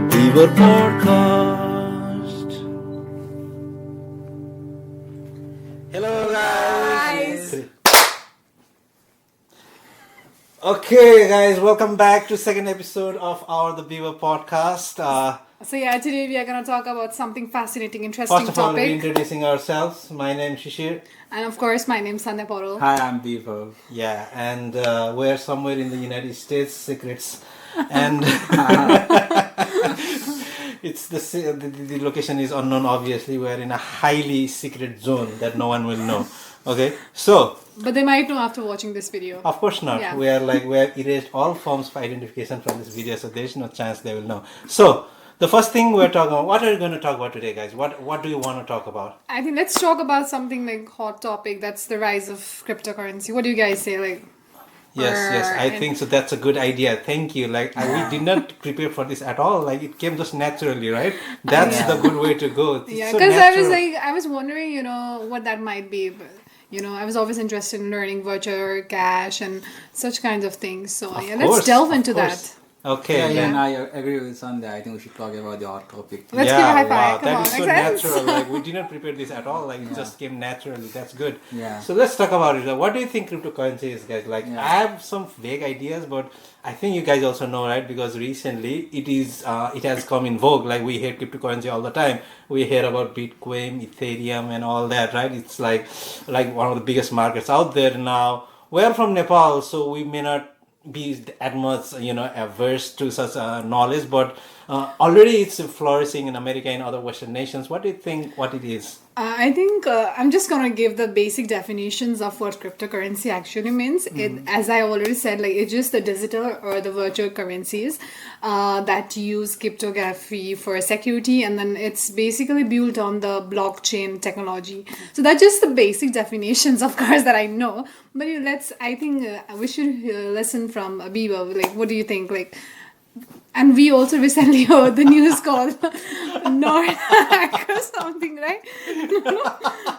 Beaver podcast. Hello guys. Okay guys, welcome back to second episode of the Beaver podcast. Today we are going to talk about something fascinating, interesting First of all, topic. introducing ourselves. My name is Shishir. And of course, my name is Nepal. Hi, I'm Beaver. Yeah, and we're somewhere in the United States, secrets, and it's the location is unknown. Obviously, we're in a highly secret zone that no one will know. Okay, so. But they might know after watching this video. Of course not. Yeah. We have erased all forms of identification from this video, so there is no chance they will know. So. The first thing we're talking about, what are we going to talk about today, guys? What do you want to talk about? I think let's talk about something like hot topic. That's the rise of cryptocurrency. What do you guys say? Yes, I think so. That's a good idea. Thank you. We did not prepare for this at all. It came just naturally, right? That's the good way to go. Yeah, because I was wondering, what that might be. But, I was always interested in learning virtual cash and such kinds of things. So let's delve into that. Okay. And I agree with Sunday. I think we should talk about the hot topic. Let's give a high five. That is so natural. We did not prepare this at all. It just came naturally. That's good. Yeah. So let's talk about it. What do you think cryptocurrency is, guys? I have some vague ideas, but I think you guys also know, right? Because recently it has come in vogue. We hear cryptocurrency all the time. We hear about Bitcoin, Ethereum, and all that, right? It's like one of the biggest markets out there now. We're from Nepal, so we may not be that much averse to such knowledge, but already it's flourishing in America and other Western nations. What do you think what it is? I think I'm just going to give the basic definitions of what cryptocurrency actually means. As I already said, it's just the digital or the virtual currencies that use cryptography for security, and then it's basically built on the blockchain technology. So that's just the basic definitions, of course, that I know. But I think we should listen from Beaver. What do you think? And we also recently heard the news called North or something, right?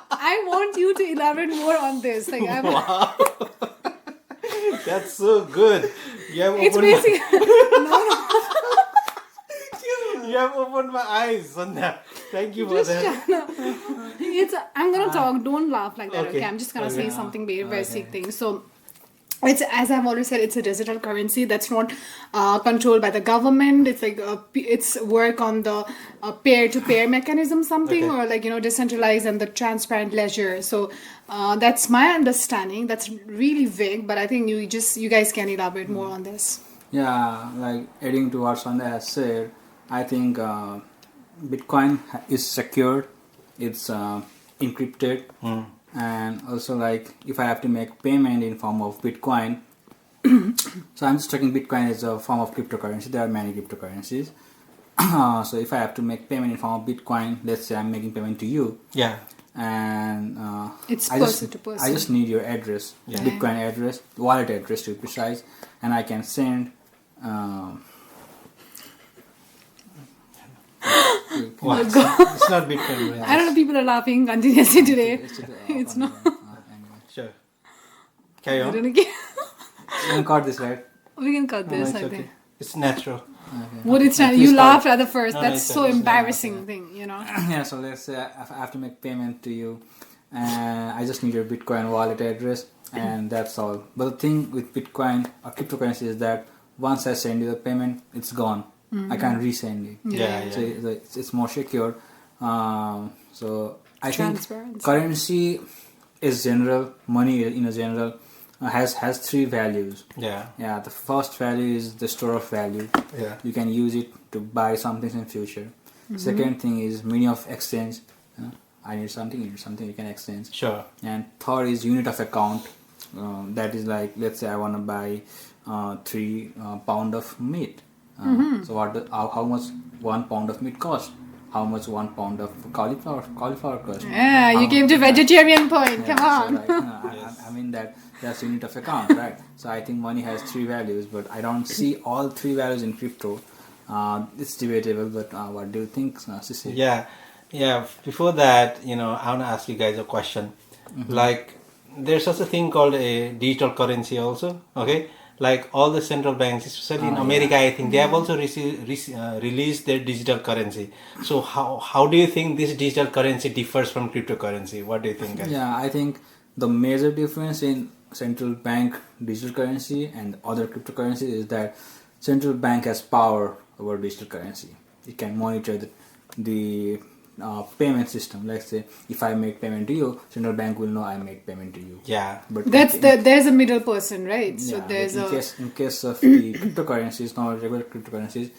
I want you to elaborate more on this. Wow. That's so good. It's basically... You have opened my eyes, Sandhya. Thank you for that. I'm going to talk. Don't laugh like that, okay? I'm just going to say something very basic thing. So... It's, as I've already said, it's a digital currency that's not controlled by the government. It's it's work on the peer-to-peer mechanism, or decentralized and the transparent ledger. So that's my understanding. That's really vague, but I think you guys can elaborate more on this. Yeah, adding to what Sunday has said, I think Bitcoin is secured. It's encrypted. And also if I have to make payment in form of Bitcoin, so I'm just taking Bitcoin as a form of cryptocurrency. There are many cryptocurrencies. So if I have to make payment in form of Bitcoin, let's say I'm making payment to you. Yeah. And it's person to person. I just need your address, Bitcoin address, wallet address to be precise, and I can send. What? It's not Bitcoin. I don't know. People are laughing continuously today. It's not. Sure. Carry on. You can cut this, right? We can cut this. I think okay. It's natural. Okay. What it's not? You laughed at the first. That's so embarrassing thing, Yeah. So let's say I have to make payment to you, and I just need your Bitcoin wallet address, and that's all. But the thing with Bitcoin or cryptocurrency is that once I send you the payment, it's gone. I can't resend it. Yeah. So it's more secure. So I think currency is general. Money in a general has three values. Yeah. Yeah. The first value is the store of value. Yeah. You can use it to buy something in future. Second thing is medium of exchange. I need something. You can exchange. Sure. And third is unit of account. That is let's say I want to buy 3 pound of meat. So how much 1 pound of meat cost? How much 1 pound of cauliflower cost? Yeah, you came to vegetarian point. Come on. So I mean that's unit of account, right? So I think money has 3 values, but I don't see all 3 values in crypto. It's debatable, but what do you think, Sissy? Yeah. Before that, I want to ask you guys a question. There's such a thing called a digital currency also, okay? like all the central banks, especially in America, I think they have also released their digital currency. So how do you think this digital currency differs from cryptocurrency? What do you think, guys? Yeah, I think the major difference in central bank digital currency and other cryptocurrencies is that central bank has power over digital currency. It can monitor the payment system. Let's say if I make payment to you, central bank will know I make payment to you. Yeah. But There's a middle person, right? So yeah, there's in case of the cryptocurrencies, not regular cryptocurrencies,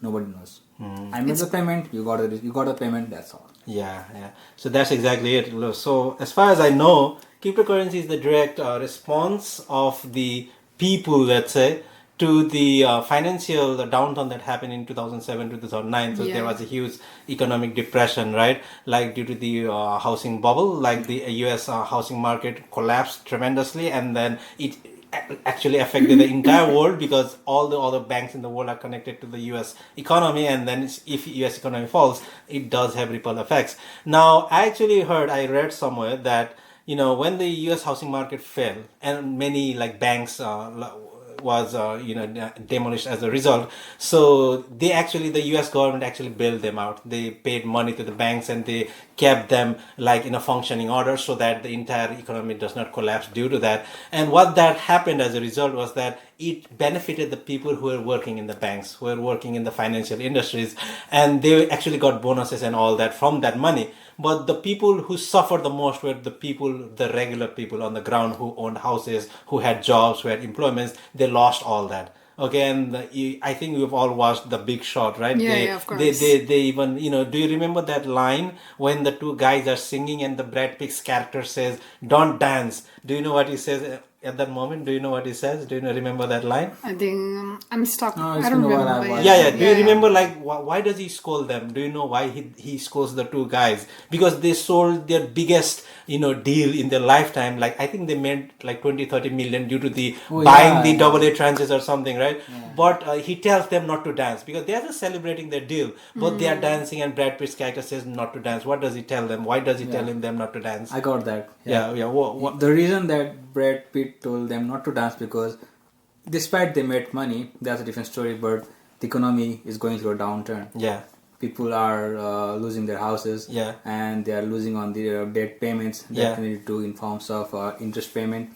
nobody knows. I made the payment, you got the payment. That's all. Yeah. So that's exactly it. So as far as I know, cryptocurrency is the direct response of the people, let's say, to the financial downturn that happened in 2007 to 2009. So there was a huge economic depression, right? Like due to the housing bubble, like the US housing market collapsed tremendously, and then it actually affected the entire world because all the other banks in the world are connected to the US economy, and then if US economy falls, it does have ripple effects. Now, I read somewhere that when the US housing market fell and many like banks was demolished as a result, so the US government actually bailed them out. They paid money to the banks and they kept them like in a functioning order so that the entire economy does not collapse due to that. And what that happened as a result was that it benefited the people who were working in the banks, who were working in the financial industries, and they actually got bonuses and all that from that money. But the people who suffered the most were the regular people on the ground who owned houses, who had jobs, who had employments. They lost all that. Okay, and I think we've all watched The Big Short, right? Yeah, of course. They even, do you remember that line when the two guys are singing and the Brad Pitt's character says, "Don't dance"? Do you know what he says at that moment? Do you know what he says? Do you remember that line? I think I'm stuck. No, I don't remember. Yeah. Do you remember like why does he scold them? Do you know why he scolds the two guys? Because they sold their biggest deal in their lifetime. Like I think they made like 20-30 million due to the buying the AA tranches or something, right? Yeah. But he tells them not to dance because they are just celebrating their deal, but they are dancing, and Brad Pitt's character says not to dance. What does he tell them? Why does he tell them not to dance? I got that. Yeah. What? The reason that Brad Pitt told them not to dance because despite they made money, that's a different story, but the economy is going through a downturn. Yeah. People are losing their houses, and they are losing on their debt payments that they need to do in forms of interest payment,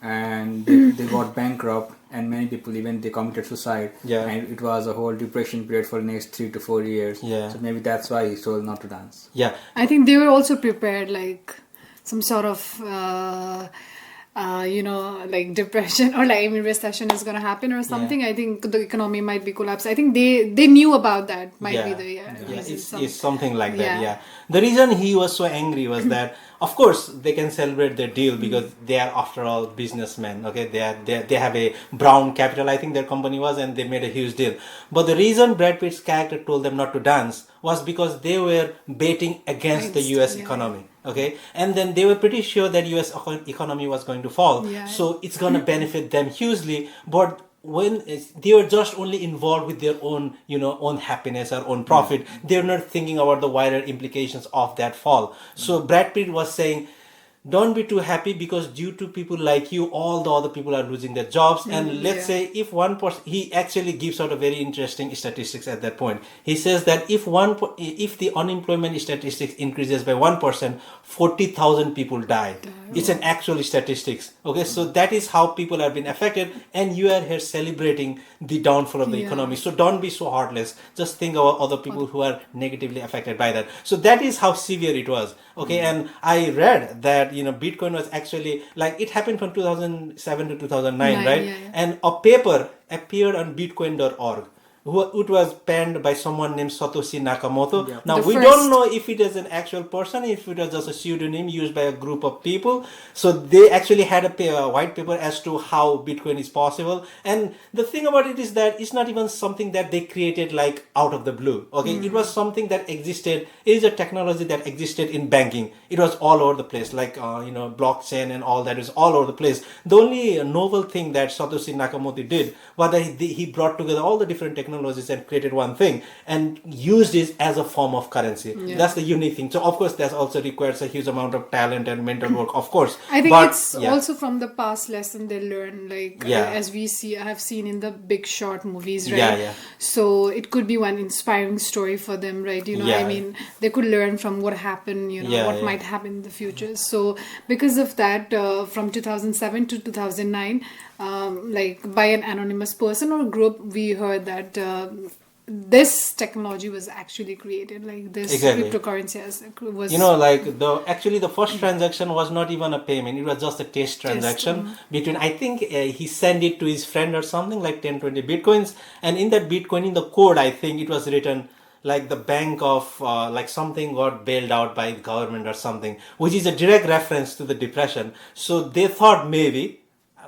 and they got bankrupt, and many people even they committed suicide. And it was a whole depression period for the next 3 to 4 years. So maybe that's why he told not to dance. I think they were also prepared, like some sort of like depression or like recession is going to happen or something. I think the economy might be collapsed. I think they knew about that. Might be the it's something like that. Yeah. The reason he was so angry was that of course they can celebrate their deal because they are after all businessmen. Okay, they have a brown capital, I think their company was, and they made a huge deal. But the reason Brad Pitt's character told them not to dance was because they were betting against the US economy. Okay, and then they were pretty sure that US economy was going to fall, so it's going to benefit them hugely. But when they were just only involved with their own own happiness or own profit, they're not thinking about the wider implications of that fall. So Brad Pitt was saying, don't be too happy because due to people like you, all the other people are losing their jobs. And let's say if one person, he actually gives out a very interesting statistics at that point. He says that if the unemployment statistics increases by 1%, 40,000 people die. It's an actual statistics. Okay, so that is how people have been affected, and you are here celebrating the downfall of the economy. So don't be so heartless. Just think about other people who are negatively affected by that. So that is how severe it was. Okay, and I read that Bitcoin was actually like it happened from 2007 to 2009, right? And a paper appeared on Bitcoin.org. It was penned by someone named Satoshi Nakamoto. Now, we don't know if it is an actual person, if it was just a pseudonym used by a group of people. So they actually had a white paper as to how Bitcoin is possible. And the thing about it is that it's not even something that they created like out of the blue. Okay, it was something that existed. It is a technology that existed in banking. It was all over the place, like blockchain and all that is all over the place. The only novel thing that Satoshi Nakamoto did was that he brought together all the different technologies technologies and created one thing and used it as a form of currency. That's the unique thing. So of course that also requires a huge amount of talent and mental work, of course. I think but, it's also from the past lesson they learn, like as we see, I have seen in the Big Short movies, right? So it could be one inspiring story for them, right? I mean, they could learn from what happened, what might happen in the future. So because of that, from 2007 to 2009, like by an anonymous person or group, we heard that this technology was actually created, like this cryptocurrency was actually the first transaction was not even a payment, it was just a test transaction between, I think he sent it to his friend or something, like 10-20 bitcoins, and in that bitcoin, in the code, I think it was written like the bank of like something got bailed out by the government or something, which is a direct reference to the depression. So they thought, maybe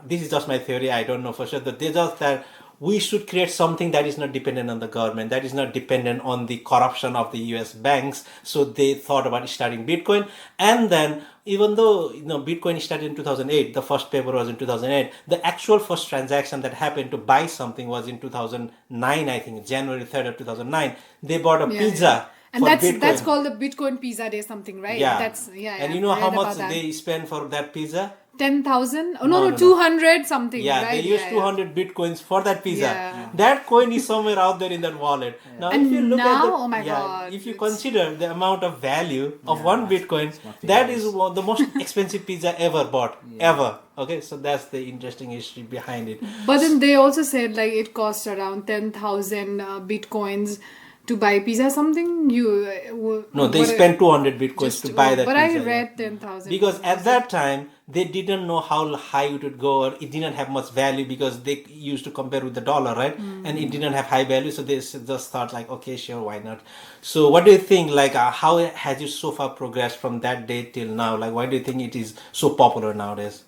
this is just my theory, I don't know for sure, that they just that we should create something that is not dependent on the government, that is not dependent on the corruption of the US banks. So they thought about starting Bitcoin. And then, even though Bitcoin started in 2008, the first paper was in 2008, the actual first transaction that happened to buy something was in 2009, I think, January 3rd of 2009. They bought a pizza. And that's called the Bitcoin Pizza Day something, right? And you know how much they spent for that pizza? 10,000? Oh, no, 200 something. Yeah, right? they used 200 bitcoins for that pizza. That coin is somewhere out there in that wallet. Now, and if you look at oh my god, if you consider the amount of value of one bitcoin, that is the most expensive pizza ever bought, ever. Okay, so that's the interesting history behind it. But then they also said like it cost around 10,000 bitcoins to buy pizza something. They spent 200 bitcoins to buy that but pizza. I read 10,000 because at that time they didn't know how high it would go, or it didn't have much value because they used to compare with the dollar, right? And it didn't have high value, so they just thought like, okay, sure, why not? So what do you think, like how has it so far progressed from that day till now? Like, why do you think it is so popular nowadays?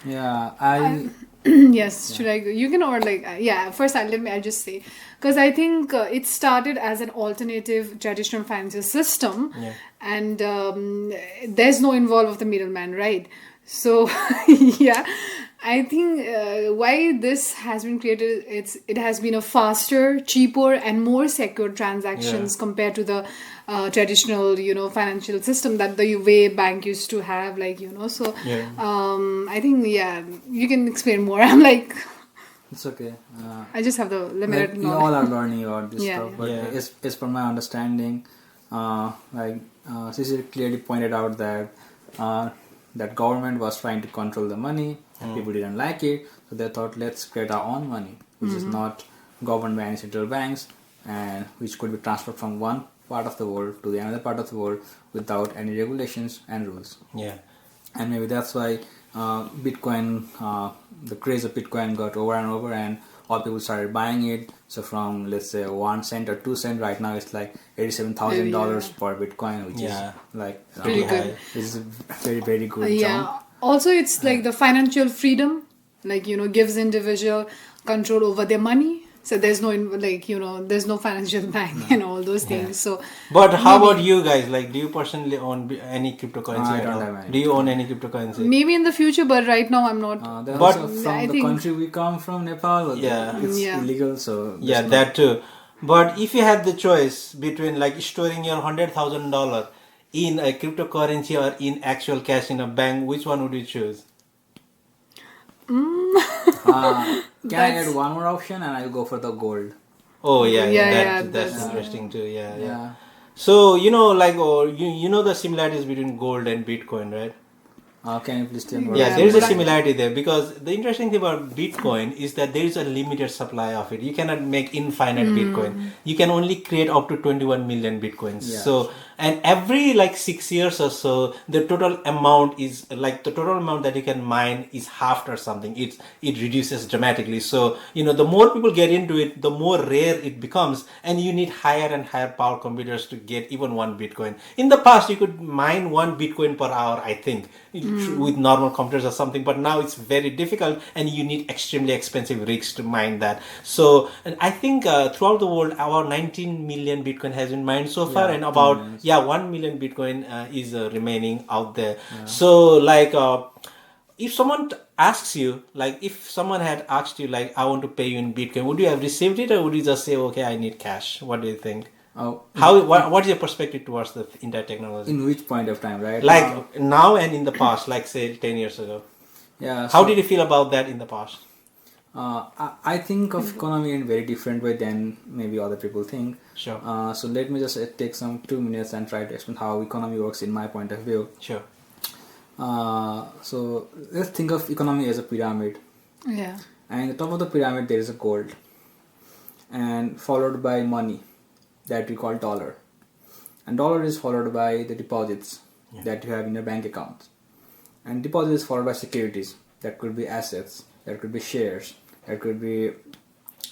Yes, should I go? You can, or like, first I'll just say, because I think it started as an alternative traditional financial system, and there's no involvement of the middleman, right? So I think why this has been created, it has been a faster, cheaper, and more secure transactions compared to the traditional, financial system that the way bank used to have, like, so I think you can explain more. I'm like, it's okay. I just have the limited like, knowledge. We all are learning about this stuff, but as per my understanding, Cecil clearly pointed out that that government was trying to control the money, and people didn't like it, so they thought, let's create our own money, which is not governed by any central banks, and which could be transferred from one part of the world to the another part of the world without any regulations and rules. And maybe that's why Bitcoin, the craze of Bitcoin got over and over, and all people started buying it. So from, let's say, 1 cent or 2 cent, right now it's like $87,000 per Bitcoin, which is like pretty good. Which is a very, very good jump. Also, it's like the financial freedom, like, gives individual control over their money. So there's no, there's no financial bank and all those things. So, but how about you guys? Like, do you personally own any cryptocurrency? I don't have any. Do you own any cryptocurrency? Maybe in the future, but right now I'm not. But also from the country we come from, Nepal, it's illegal. So that too. But if you had the choice between like storing your $100,000 in a cryptocurrency or in actual cash in a bank, which one would you choose? Can I add one more option, and I'll go for the gold? Oh that's interesting too. So the similarities between gold and Bitcoin, right? Can you please tell me? There is a similarity there, because the interesting thing about Bitcoin is that there is a limited supply of it. You cannot make infinite Bitcoin. You can only create up to 21 million Bitcoins. So, and every like 6 years or so, the total amount is like the total amount that you can mine is halved or something. It reduces dramatically. So, the more people get into it, the more rare it becomes, and you need higher and higher power computers to get even one Bitcoin. In the past, you could mine 1 Bitcoin per hour, I think, with normal computers or something, but now it's very difficult, and you need extremely expensive rigs to mine that. So, and I think throughout the world, about 19 million Bitcoin has been mined so far, and about 1 million Bitcoin is remaining out there. So, like, if someone asks you, like if someone had asked you, like I want to pay you in Bitcoin, would you have received it, or would you just say, okay, I need cash? What do you think? Oh, What is your perspective towards the entire technology? in which point of time, right? Like now and in the past, like say 10 years ago. Yeah. How did you feel about that in the past? I think of economy in a very different way than maybe other people think. Sure. So let me just take some 2 minutes and try to explain how economy works in my point of view. Sure. So let's think of economy as a pyramid. Yeah. And at the top of the pyramid there is a gold, and followed by money that we call dollar. And dollar is followed by the deposits that you have in your bank account. And deposit is followed by securities. That could be assets, that could be shares, that could be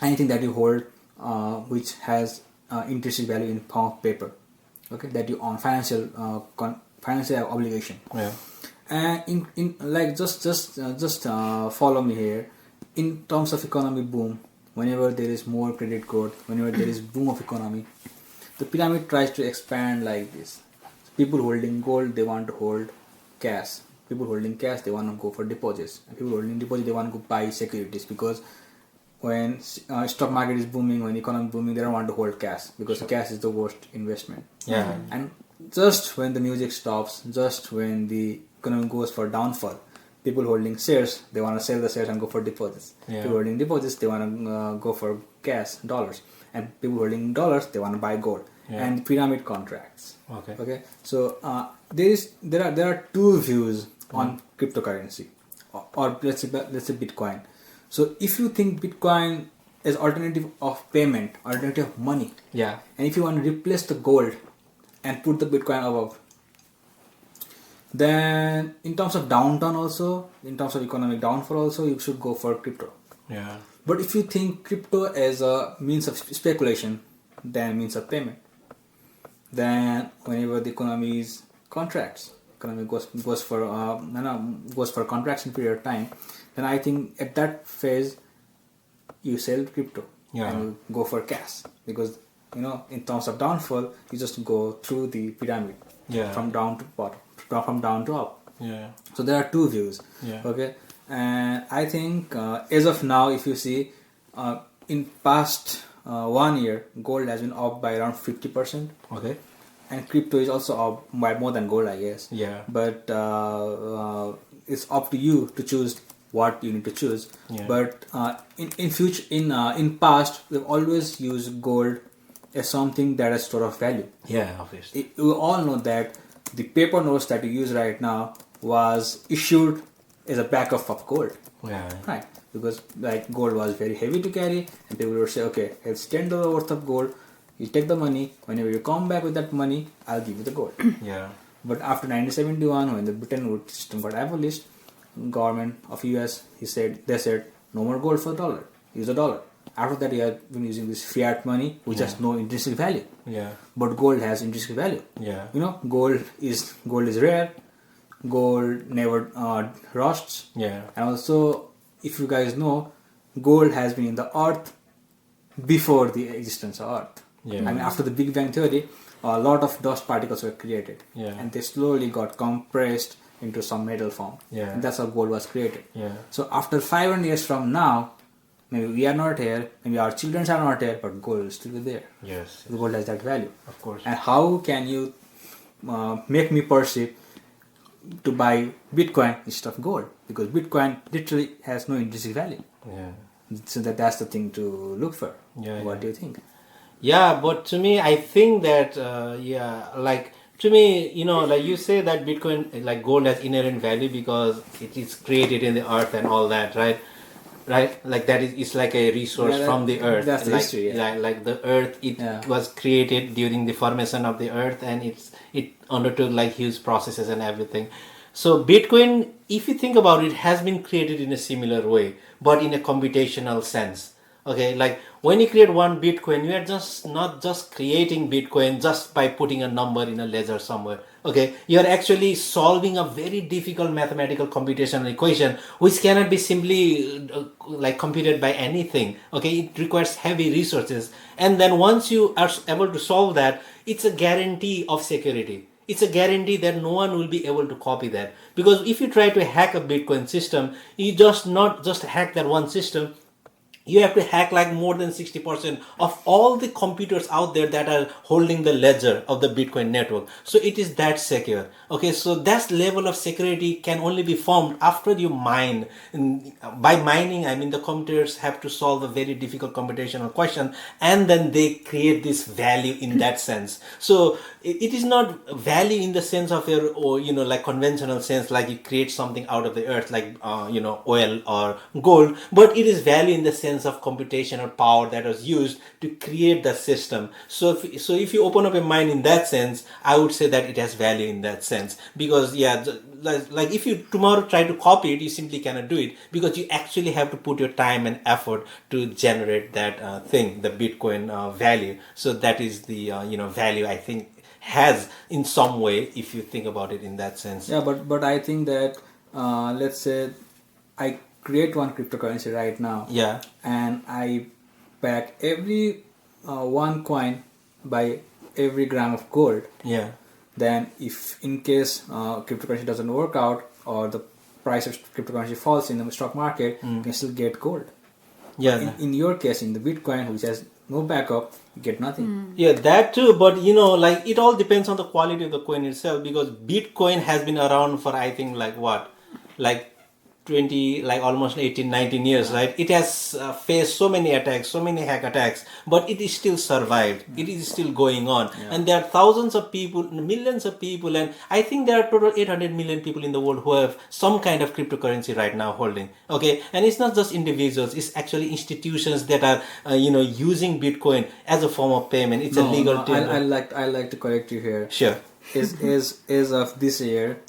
anything that you hold which has intrinsic value in form of paper. Okay, that you own, financial obligation. Yeah. And in like just follow me here. In terms of economy boom, whenever there is more credit growth, whenever there is boom of economy, the pyramid tries to expand like this. People holding gold, they want to hold cash. People holding cash, they want to go for deposits. And people holding deposits, they want to go buy securities, because when stock market is booming, when economy is booming, they don't want to hold cash, because cash is the worst investment. Yeah. And just when the music stops, just when the economy goes for downfall, people holding shares, they want to sell the shares and go for deposits. Yeah. People holding deposits, they want to go for cash, dollars. And people holding dollars, they want to buy gold. Yeah. And pyramid contracts. Okay. So there are two views on cryptocurrency, or let's say Bitcoin. So if you think Bitcoin is alternative of payment, alternative of money, Yeah. and if you want to replace the gold and put the Bitcoin above, then in terms of downturn also, in terms of economic downfall also, you should go for crypto. Yeah. But if you think crypto as a means of speculation, then means of payment, then whenever the economy is contracts, economy goes for contraction period of time, then I think at that phase you sell crypto and you go for cash, because in terms of downfall you just go through the pyramid from down to bottom, from down to up. Yeah. So there are two views. Yeah. Okay, and I think as of now, if you see in past 1 year, gold has been up by around 50%. Okay. And crypto is also up by more than gold, I guess. Yeah. But it's up to you to choose what you need to choose. Yeah. But in past, we've always used gold as something that has store of value. Yeah, obviously. We all know that the paper notes that you use right now was issued as a backup of gold. Yeah. Right. Because like gold was very heavy to carry, and people would say, okay, it's $10 worth of gold. You take the money. Whenever you come back with that money, I'll give you the gold. Yeah. But after 1971, when the Bretton Woods system got abolished, government of US, they said no more gold for $1. Use the dollar. After that, you have been using this fiat money, which has no intrinsic value. Yeah. But gold has intrinsic value. Yeah. Gold is rare. Gold never rusts. Yeah. And also, if you guys know, gold has been in the earth before the existence of earth. Yeah. I mean, after the Big Bang theory, a lot of dust particles were created. Yeah. And they slowly got compressed into some metal form. Yeah. And that's how gold was created. Yeah. So after 500 years from now, maybe we are not here, maybe our children are not here, but gold will still be there. Yes. The gold has that value. Of course. And how can you make me perceive to buy Bitcoin instead of gold? Because Bitcoin literally has no intrinsic value. Yeah. So that's the thing to look for. Yeah, What do you think? Yeah, but to me, I think that to me, like you say that Bitcoin, like gold, has inherent value because it is created in the earth and all that, right? Right, like that is, it's like a resource from the earth. That's the like, history. Yeah. like the earth, it was created during the formation of the earth, and it undertook like huge processes and everything. So Bitcoin, if you think about it, has been created in a similar way, but in a computational sense. Okay, like when you create one Bitcoin, you are just not just creating Bitcoin just by putting a number in a ledger somewhere. Okay, you are actually solving a very difficult mathematical computational equation which cannot be simply like computed by anything. Okay, it requires heavy resources, and then once you are able to solve that, it's a guarantee of security. it's a guarantee that no one will be able to copy that. Because if you try to hack a Bitcoin system, you just not just hack that one system, you have to hack like more than 60% of all the computers out there that are holding the ledger of the Bitcoin network. So it is that secure. Okay, so that level of security can only be formed after you mine. And by mining, I mean the computers have to solve a very difficult computational question, and then they create this value in that sense. So it is not value in the sense of your, or like conventional sense, like you create something out of the earth, like oil or gold, but it is value in the sense of computational power that was used to create the system. So if you open up a mine in that sense, I would say that it has value in that sense. Because like if you tomorrow try to copy it, you simply cannot do it, because you actually have to put your time and effort to generate that thing, the Bitcoin value. So that is the value I think has in some way, if you think about it in that sense. Yeah, but I think that let's say I create one cryptocurrency right now. Yeah. And I back every one coin by every gram of gold. Yeah. Then if in case cryptocurrency doesn't work out, or the price of cryptocurrency falls in the stock market, you can still get gold. Yeah. In your case, in the Bitcoin, which has no backup, you get nothing. Yeah, that too. But like it all depends on the quality of the coin itself, because Bitcoin has been around for I think like 20, like almost 18, 19 years, right? It has faced so many attacks, so many hack attacks, but it is still survived. It is still going on. And there are thousands of people, millions of people, and I think there are total 800 million people in the world who have some kind of cryptocurrency right now holding. Okay, and it's not just individuals, it's actually institutions that are using Bitcoin as a form of payment. It's a legal no, tender. I like to correct you here. Sure. Is of this year,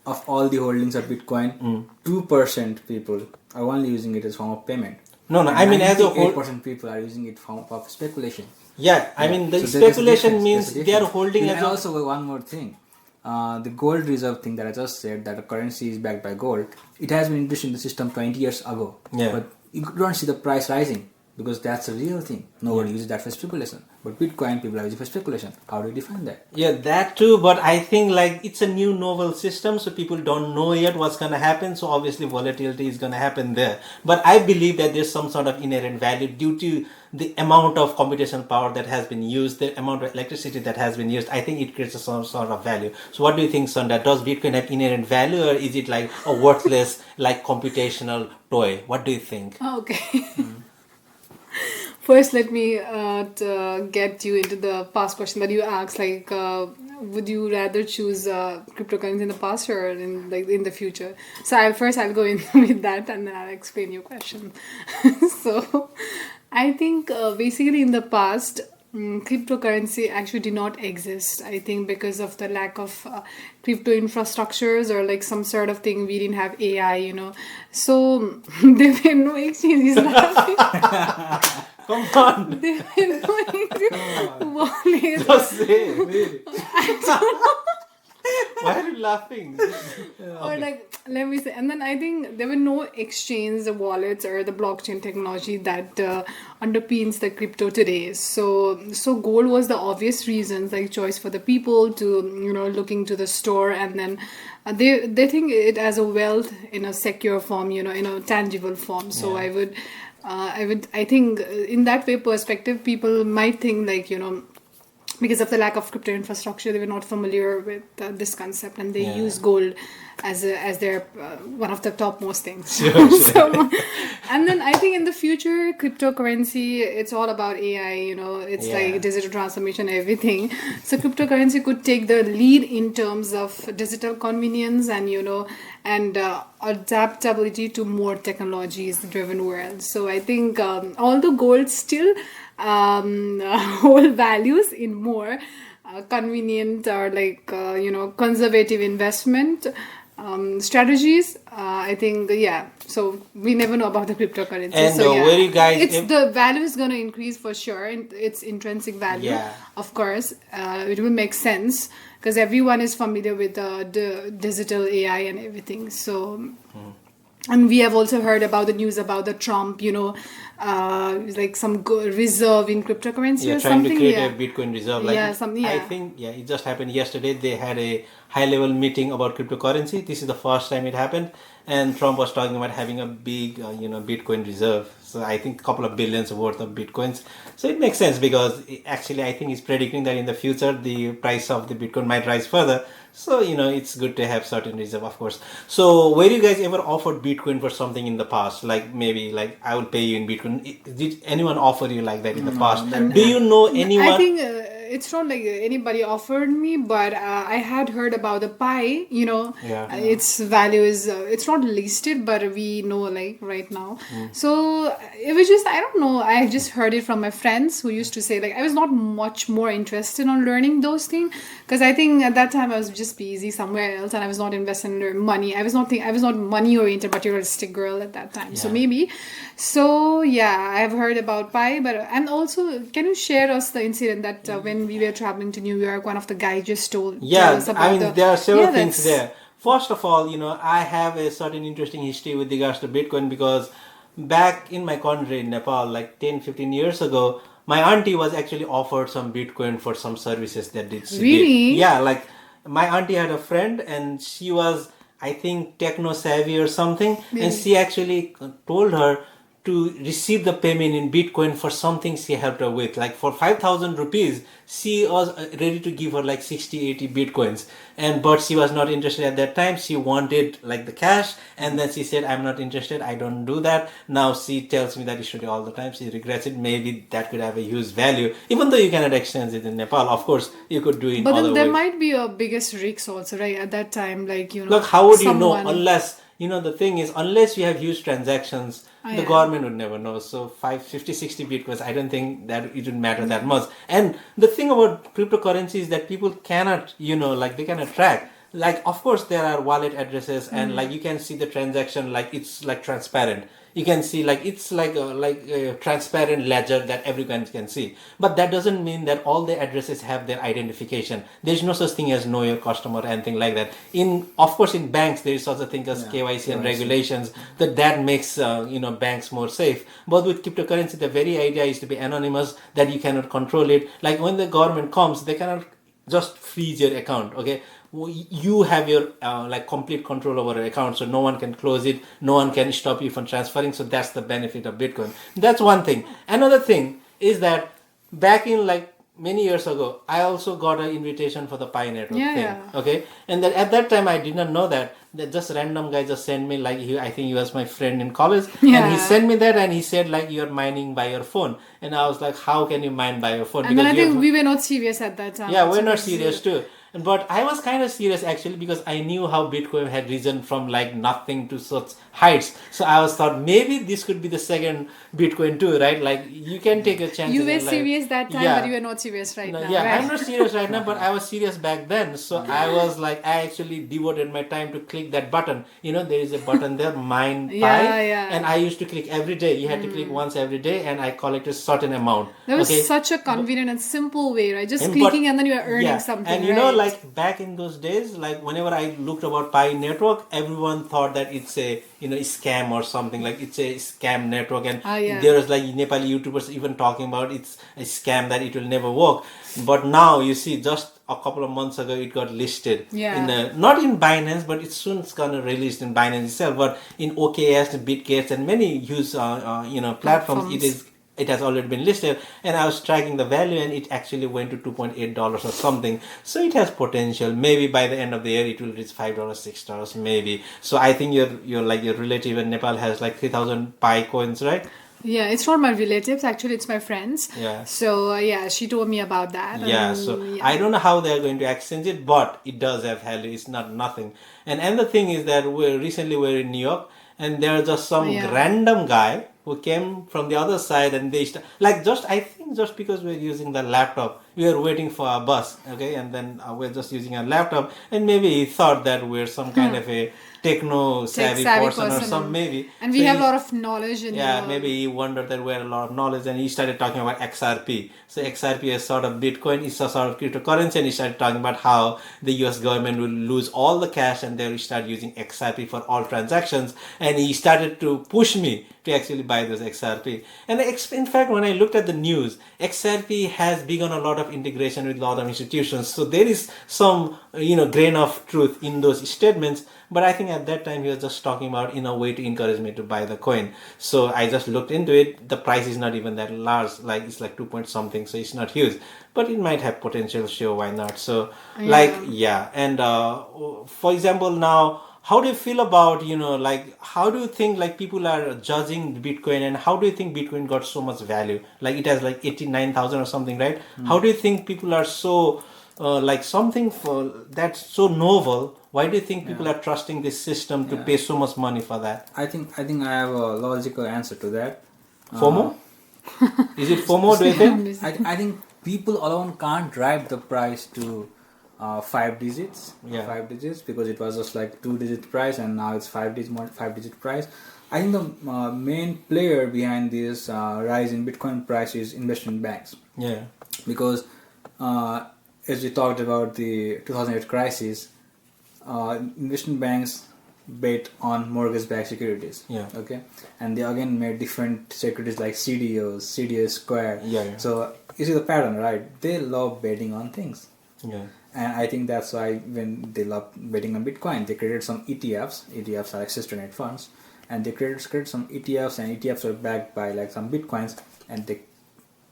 of all the holdings of Bitcoin, 2% people are only using it as form of payment. No, I mean as a whole, 8% people are using it for speculation. Yeah, I mean the So there's a speculation difference, means there's a they are difference. holding And as a, also one more thing, the gold reserve thing that I just said, that a currency is backed by gold, it has been introduced in the system 20 years ago. Yeah. But you don't see the price rising, because that's a real thing. Nobody uses that for speculation. But Bitcoin, people are using for speculation. How do you define that? Yeah, that too, but I think like it's a new novel system, so people don't know yet what's going to happen, so obviously volatility is going to happen there. But I believe that there's some sort of inherent value due to the amount of computational power that has been used, the amount of electricity that has been used. I think it creates some sort of value. So what do you think, Sunda? Does Bitcoin have inherent value, or is it like a worthless like computational toy? What do you think? Okay. First, let me get you into the past question that you asked. Like, would you rather choose cryptocurrency in the past or in the future? So I'll go in with that, and then I'll explain your question. So, I think basically in the past, cryptocurrency actually did not exist. I think because of the lack of crypto infrastructures, or like some sort of thing, we didn't have AI. So there were no exchanges. Come on. There were no wallets. Just say. Why are you laughing? Or like, let me say, and then I think there were no exchange wallets or the blockchain technology that underpins the crypto today. So gold was the obvious reasons, like choice for the people to looking to the store, and then they think it as a wealth in a secure form, in a tangible form. So Yeah. I think in that way perspective, people might think like, because of the lack of crypto infrastructure, they were not familiar with this concept, and they use gold as their one of the topmost things. Sure. So, and then I think in the future, cryptocurrency, it's all about AI. It's like digital transformation, everything. So cryptocurrency could take the lead in terms of digital convenience and adaptability to more technologies-driven world. So I think although gold still hold values in more convenient or like conservative investment strategies, I think so we never know about the cryptocurrency. And So where you guys the value is going to increase for sure, its intrinsic value. Of course it will make sense because everyone is familiar with the digital AI and everything. So And we have also heard about the news about the Trump, like some reserve in cryptocurrency Yeah, or trying to something. create Yeah. a Bitcoin reserve. Yeah, something. I Yeah. think, it just happened yesterday. They had a high-level meeting about cryptocurrency. This is the first time it happened, and Trump was talking about having a big, Bitcoin reserve. So I think a couple of billions worth of Bitcoins. So it makes sense because actually I think he's predicting that in the future the price of the Bitcoin might rise further. So it's good to have certain reserve, of course. So were you guys ever offered Bitcoin for something in the past? Like maybe like I will pay you in Bitcoin. Did anyone offer you like that in the past? Do you know I anyone? think it's not like anybody offered me, but I had heard about the Pi. Yeah. Its value is it's not listed, but we know like right now. So it was just, I don't know. I just heard it from my friends who used to say like I was not much more interested on learning those things because I think at that time I was just busy somewhere else and I was not investing in money. I was not money oriented materialistic girl at that time. So Yeah. maybe. So yeah, I've heard about Pi, but and also can you share us the incident that when we were traveling to New York, one of the guys just tell us about I mean, there are several yeah, things that's- there. First of all, I have a certain interesting history with regards to Bitcoin because back in my country, in Nepal, like 10, 15 years ago, my auntie was actually offered some Bitcoin for some services that she did. Really? Yeah, like my auntie had a friend and she was, I think, techno savvy or something, and she actually told her to receive the payment in Bitcoin for something she helped her with. Like for 5,000 rupees, she was ready to give her like 60, 80 Bitcoins. But she was not interested at that time. She wanted like the cash. And then she said, I'm not interested. I don't do that. Now she tells me that you should do all the time. She regrets it. Maybe that could have a huge value. Even though you cannot exchange it in Nepal, of course, you could do it in But then other there ways. might be a biggest risk also, right? At that time, like Look, how would you know someone- unless, the thing is, unless you have huge transactions, the yeah. government would never know. So 50, 60 Bitcoins, I don't think that it would matter that much. And the thing about cryptocurrency is that people cannot, like they cannot track. Like, of course, there are wallet addresses and like you can see the transaction, like it's like transparent. You can see like it's like a transparent ledger that everyone can see. But that doesn't mean that all the addresses have their identification. There's no such thing as know your customer or anything like that. Of course, in banks there is such a thing as KYC and regulations that makes banks more safe. But with cryptocurrency, the very idea is to be anonymous, that you cannot control it. Like when the government comes, they cannot just freeze your account. Okay, you have your like complete control over your account, so no one can close it, no one can stop you from transferring. So that's the benefit of Bitcoin. That's one thing. Another thing is that back in like many years ago, I also got an invitation for the Pi Network Yeah, thing. yeah. Okay, and then at that time I did not know that just random guy just sent me, like I think he was my friend in college, and Yeah. he sent me that and he said like you're mining by your phone, and I was like, how can you mine by your phone? And then I Because think we were not serious at that time. yeah, also, we're not because, serious too. But I was kind of serious actually because I knew how Bitcoin had risen from like nothing to such heights. So I was thought maybe this could be the second Bitcoin too, right? Like you can take a chance. You were serious that time, but you were not serious right now. Yeah, right? I'm not serious right now, but I was serious back then. So I was like, I actually devoted my time to click that button. There is a button there, mine Pi, Yeah. and I used to click every day. You had to click once every day, and I collected certain amount. That was Okay? such a convenient and simple way, right? Just And clicking but- and then you are earning something. And right? like back in those days, like whenever I looked about Pi network, everyone thought that it's a scam or something, like it's a scam network, and there was like Nepali YouTubers even talking about it's a scam, that it will never work. But now you see, just a couple of months ago it got listed not in Binance, but it's soon gonna released in Binance itself, but in OKS, Bitgets, and many huge platforms. It has already been listed, and I was tracking the value, and it actually went to $2.8 or something. So it has potential. Maybe by the end of the year it will reach $5, $6 maybe. So I think your relative in Nepal has like 3,000 Pi coins, right? Yeah, it's not my relatives, actually it's my friends. Yeah. So she told me about that. Yeah, I don't know how they're going to exchange it, but it does have value. It's not nothing. And the thing is that we're in New York, and there was just some random guy who came from the other side, and they I think just because we're using the laptop, we were waiting for a bus, okay, and then we're just using a laptop, and maybe he thought that we're some kind of a techno savvy Tech-savvy person or person. some maybe. And we So have a he- lot of knowledge in yeah, maybe he wondered that we had a lot of knowledge, and he started talking about XRP. So XRP is sort of Bitcoin, it's a sort of cryptocurrency, and he started talking about how the US government will lose all the cash and they will start using XRP for all transactions. And he started to push me to actually buy those XRP. And in fact, when I looked at the news, XRP has begun a lot of integration with a lot of institutions. So there is some, grain of truth in those statements. But I think at that time he was just talking about in a way to encourage me to buy the coin. So I just looked into it. The price is not even that large, like it's like 2 point something, so it's not huge. But it might have potential, sure, why not? So and for example, now how do you feel about, how do you think like people are judging Bitcoin, and how do you think Bitcoin got so much value? Like it has like 89,000 or something, right? How do you think people are so like something for that's so novel? Why do you think people are trusting this system to pay so much money for that? I think I have a logical answer to that. FOMO? Is it FOMO, do you think? I think people alone can't drive the price to 5 digits. Yeah. 5 digits, because it was just like 2-digit price and now it's 5-digit price. I think the main player behind this rise in Bitcoin price is investment banks. Yeah. Because as we talked about the 2008 crisis, investment banks bet on mortgage-backed securities. Yeah. Okay, and they again made different securities like CDOs, CDS Square. Yeah. So you see the pattern, right? They love betting on things. Yeah. And I think that's why when they love betting on Bitcoin, they created some ETFs. ETFs are like sister-net funds, and they created some ETFs, and ETFs are backed by like some Bitcoins, and they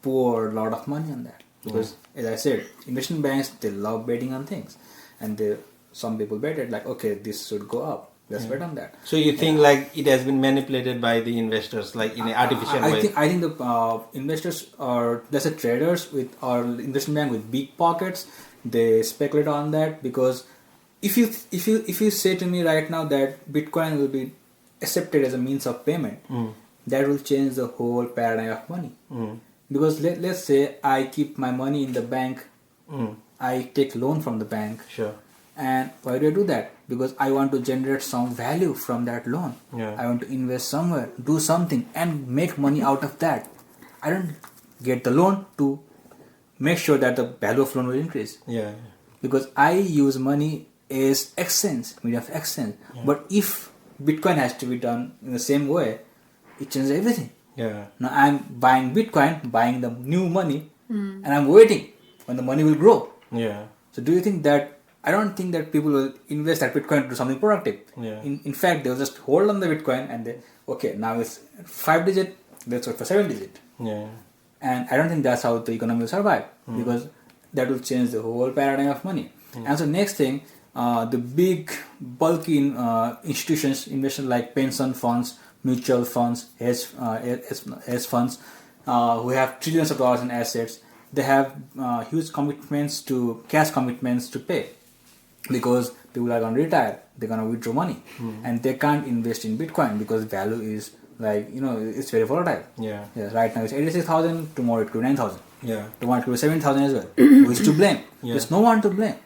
pour a lot of money on that. Because as I said, investment banks, they love betting on things, and some people betted like, okay, this should go up. Let's bet on that. So you think like it has been manipulated by the investors, like in an artificial way? I think the investors are, let's say, traders or investment bank with big pockets. They speculate on that, because if you say to me right now that Bitcoin will be accepted as a means of payment, that will change the whole paradigm of money. Because let's say I keep my money in the bank, I take loan from the bank. Sure. And why do I do that? Because I want to generate some value from that loan. Yeah. I want to invest somewhere, do something, and make money out of that. I don't get the loan to make sure that the value of loan will increase. Yeah. Because I use money as exchange, medium of exchange. Yeah. But if Bitcoin has to be done in the same way, it changes everything. Yeah. Now I'm buying Bitcoin, buying the new money, and I'm waiting when the money will grow. Yeah. So do you think that, I don't think that people will invest that Bitcoin to do something productive. Yeah. In fact, they'll just hold on the Bitcoin and okay, now it's 5-digit, let's wait for 7-digit. Yeah. And I don't think that's how the economy will survive, because that will change the whole paradigm of money. And so next thing, the big bulky institutions, investors like pension funds, mutual funds, hedge funds, who have trillions of dollars in assets, they have huge cash commitments to pay, because people are going to retire, they're going to withdraw money, and they can't invest in Bitcoin because value is it's very volatile. Yeah. Yes, right now it's 86,000, tomorrow it could be 9,000. Yeah. Tomorrow it could be 7,000 as well. Who is to blame? Yeah. There's no one to blame.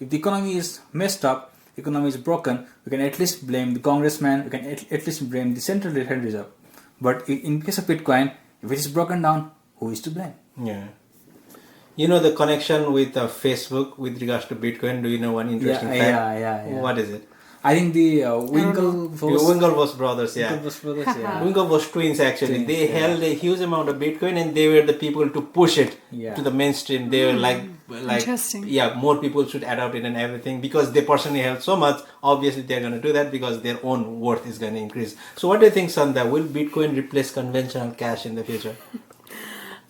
If the economy is messed up, economy is broken, we can at least blame the congressman, we can at least blame the Central Reserve. But in case of Bitcoin, if it is broken down, who is to blame? Yeah. You know the connection with Facebook with regards to Bitcoin? Do you know one interesting fact? Yeah. What is it? I think the Winklevoss brothers, yeah. Winklevoss twins, actually. They held a huge amount of Bitcoin, and they were the people to push it to the mainstream. They were like Interesting. Yeah, more people should adopt it and everything, because they personally held so much. Obviously, they're going to do that because their own worth is going to increase. So what do you think, Sandhya? Will Bitcoin replace conventional cash in the future?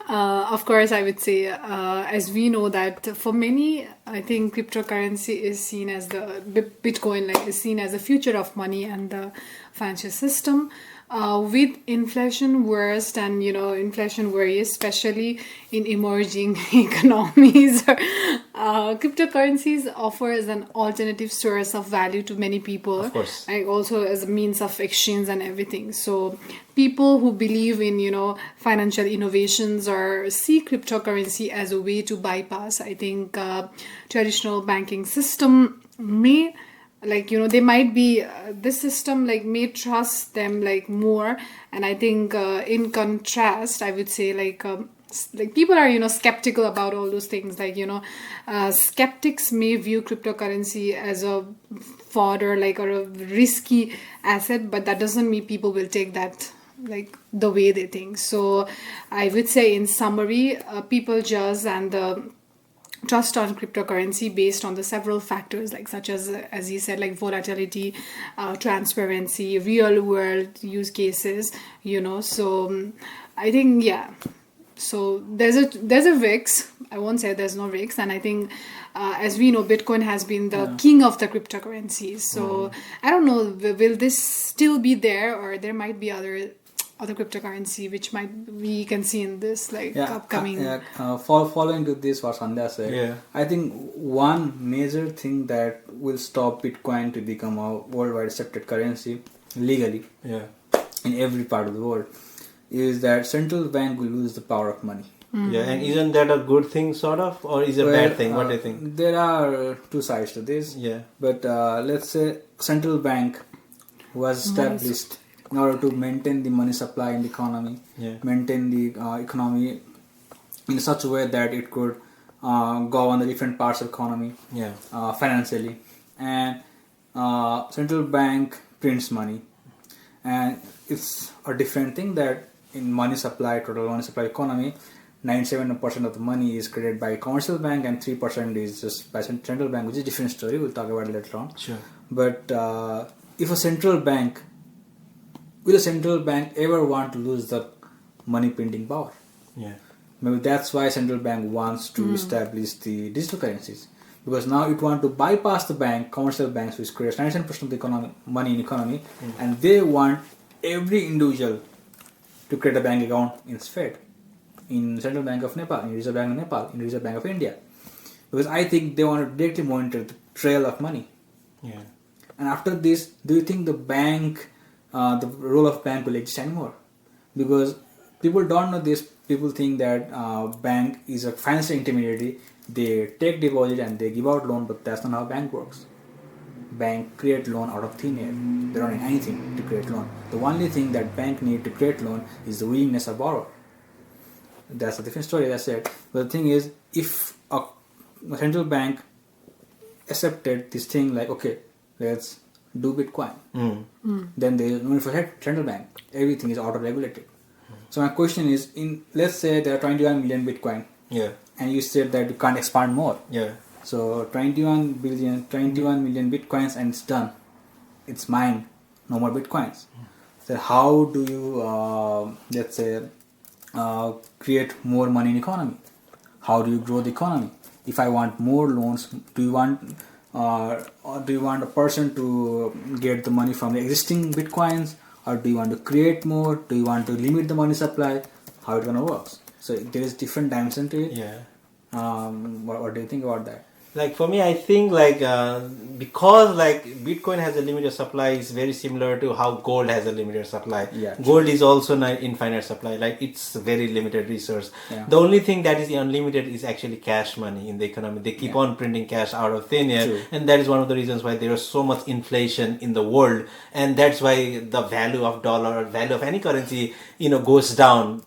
Of course, I would say, as we know that for many, I think cryptocurrency is seen as Bitcoin is seen as the future of money and the financial system. With inflation worst and inflation worries, especially in emerging economies, cryptocurrencies offers an alternative source of value to many people. Of course. And also as a means of exchange and everything. So people who believe in financial innovations or see cryptocurrency as a way to bypass, I think, traditional banking system may like, they might be this system like may trust them like more. And I think in contrast, I would say like people are skeptical about all those things, like skeptics may view cryptocurrency as a fodder, like, or a risky asset, but that doesn't mean people will take that like the way they think. So I would say in summary, people judge and the trust on cryptocurrency based on the several factors, like such as you said, like volatility, transparency, real world use cases, so I think, yeah. So there's a risk. I won't say there's no risk, and I think as we know, Bitcoin has been the king of the cryptocurrencies. So I don't know, will this still be there, or there might be other cryptocurrency which we can see in this upcoming. Following to this what Sandhya said, I think one major thing that will stop Bitcoin to become a worldwide accepted currency legally in every part of the world is that central bank will lose the power of money. Yeah, and isn't that a good thing, sort of, or is it a bad thing? What do you think? There are two sides to this. Yeah. But let's say central bank was established in order to maintain the money supply in the economy, maintain the economy in such a way that it could go on the different parts of economy financially. And central bank prints money. And it's a different thing that in money supply, total money supply economy, 97% of the money is created by commercial bank and 3% is just by central bank, which is a different story. We'll talk about it later on. Sure. But if a central bank, will a central bank ever want to lose the money printing power? Yeah. Maybe that's why central bank wants to establish the digital currencies. Because now it wants to bypass the bank, commercial banks, which creates 97% of the money in economy, and they want every individual to create a bank account in Fed, in Central Bank of Nepal, in Reserve Bank of Nepal, in Reserve Bank of India. Because I think they want to directly monitor the trail of money. Yeah. And after this, do you think the bank, the role of bank will exist anymore? Because people don't know this. People think that bank is a financial intermediary. They take deposit and they give out loan, but that's not how bank works. Bank create loan out of thin air. They don't need anything to create loan. The only thing that bank need to create loan is the willingness of borrower. That's a different story, that's it. But the thing is, if a central bank accepted this thing like, okay, let's do Bitcoin, then there is no need for central bank. Everything is auto-regulated. So my question is, let's say there are 21 million Bitcoin, and you said that you can't expand more. So 21 million Bitcoins and it's done. It's mine. No more Bitcoins. So how do you, let's say, create more money in economy? How do you grow the economy? If I want more loans, do you want a person to get the money from the existing Bitcoins, or do you want to create more? Do you want to limit the money supply? How it's gonna work? So there is different dimension to it. What do you think about that? Like for me, I think because Bitcoin has a limited supply, is very similar to how gold has a limited supply. Gold is also not infinite supply. Like it's very limited resource. The only thing that is unlimited is actually cash money in the economy. They keep on printing cash out of thin air, and that is one of the reasons why there is so much inflation in the world, and that's why the value of dollar, value of any currency, goes down.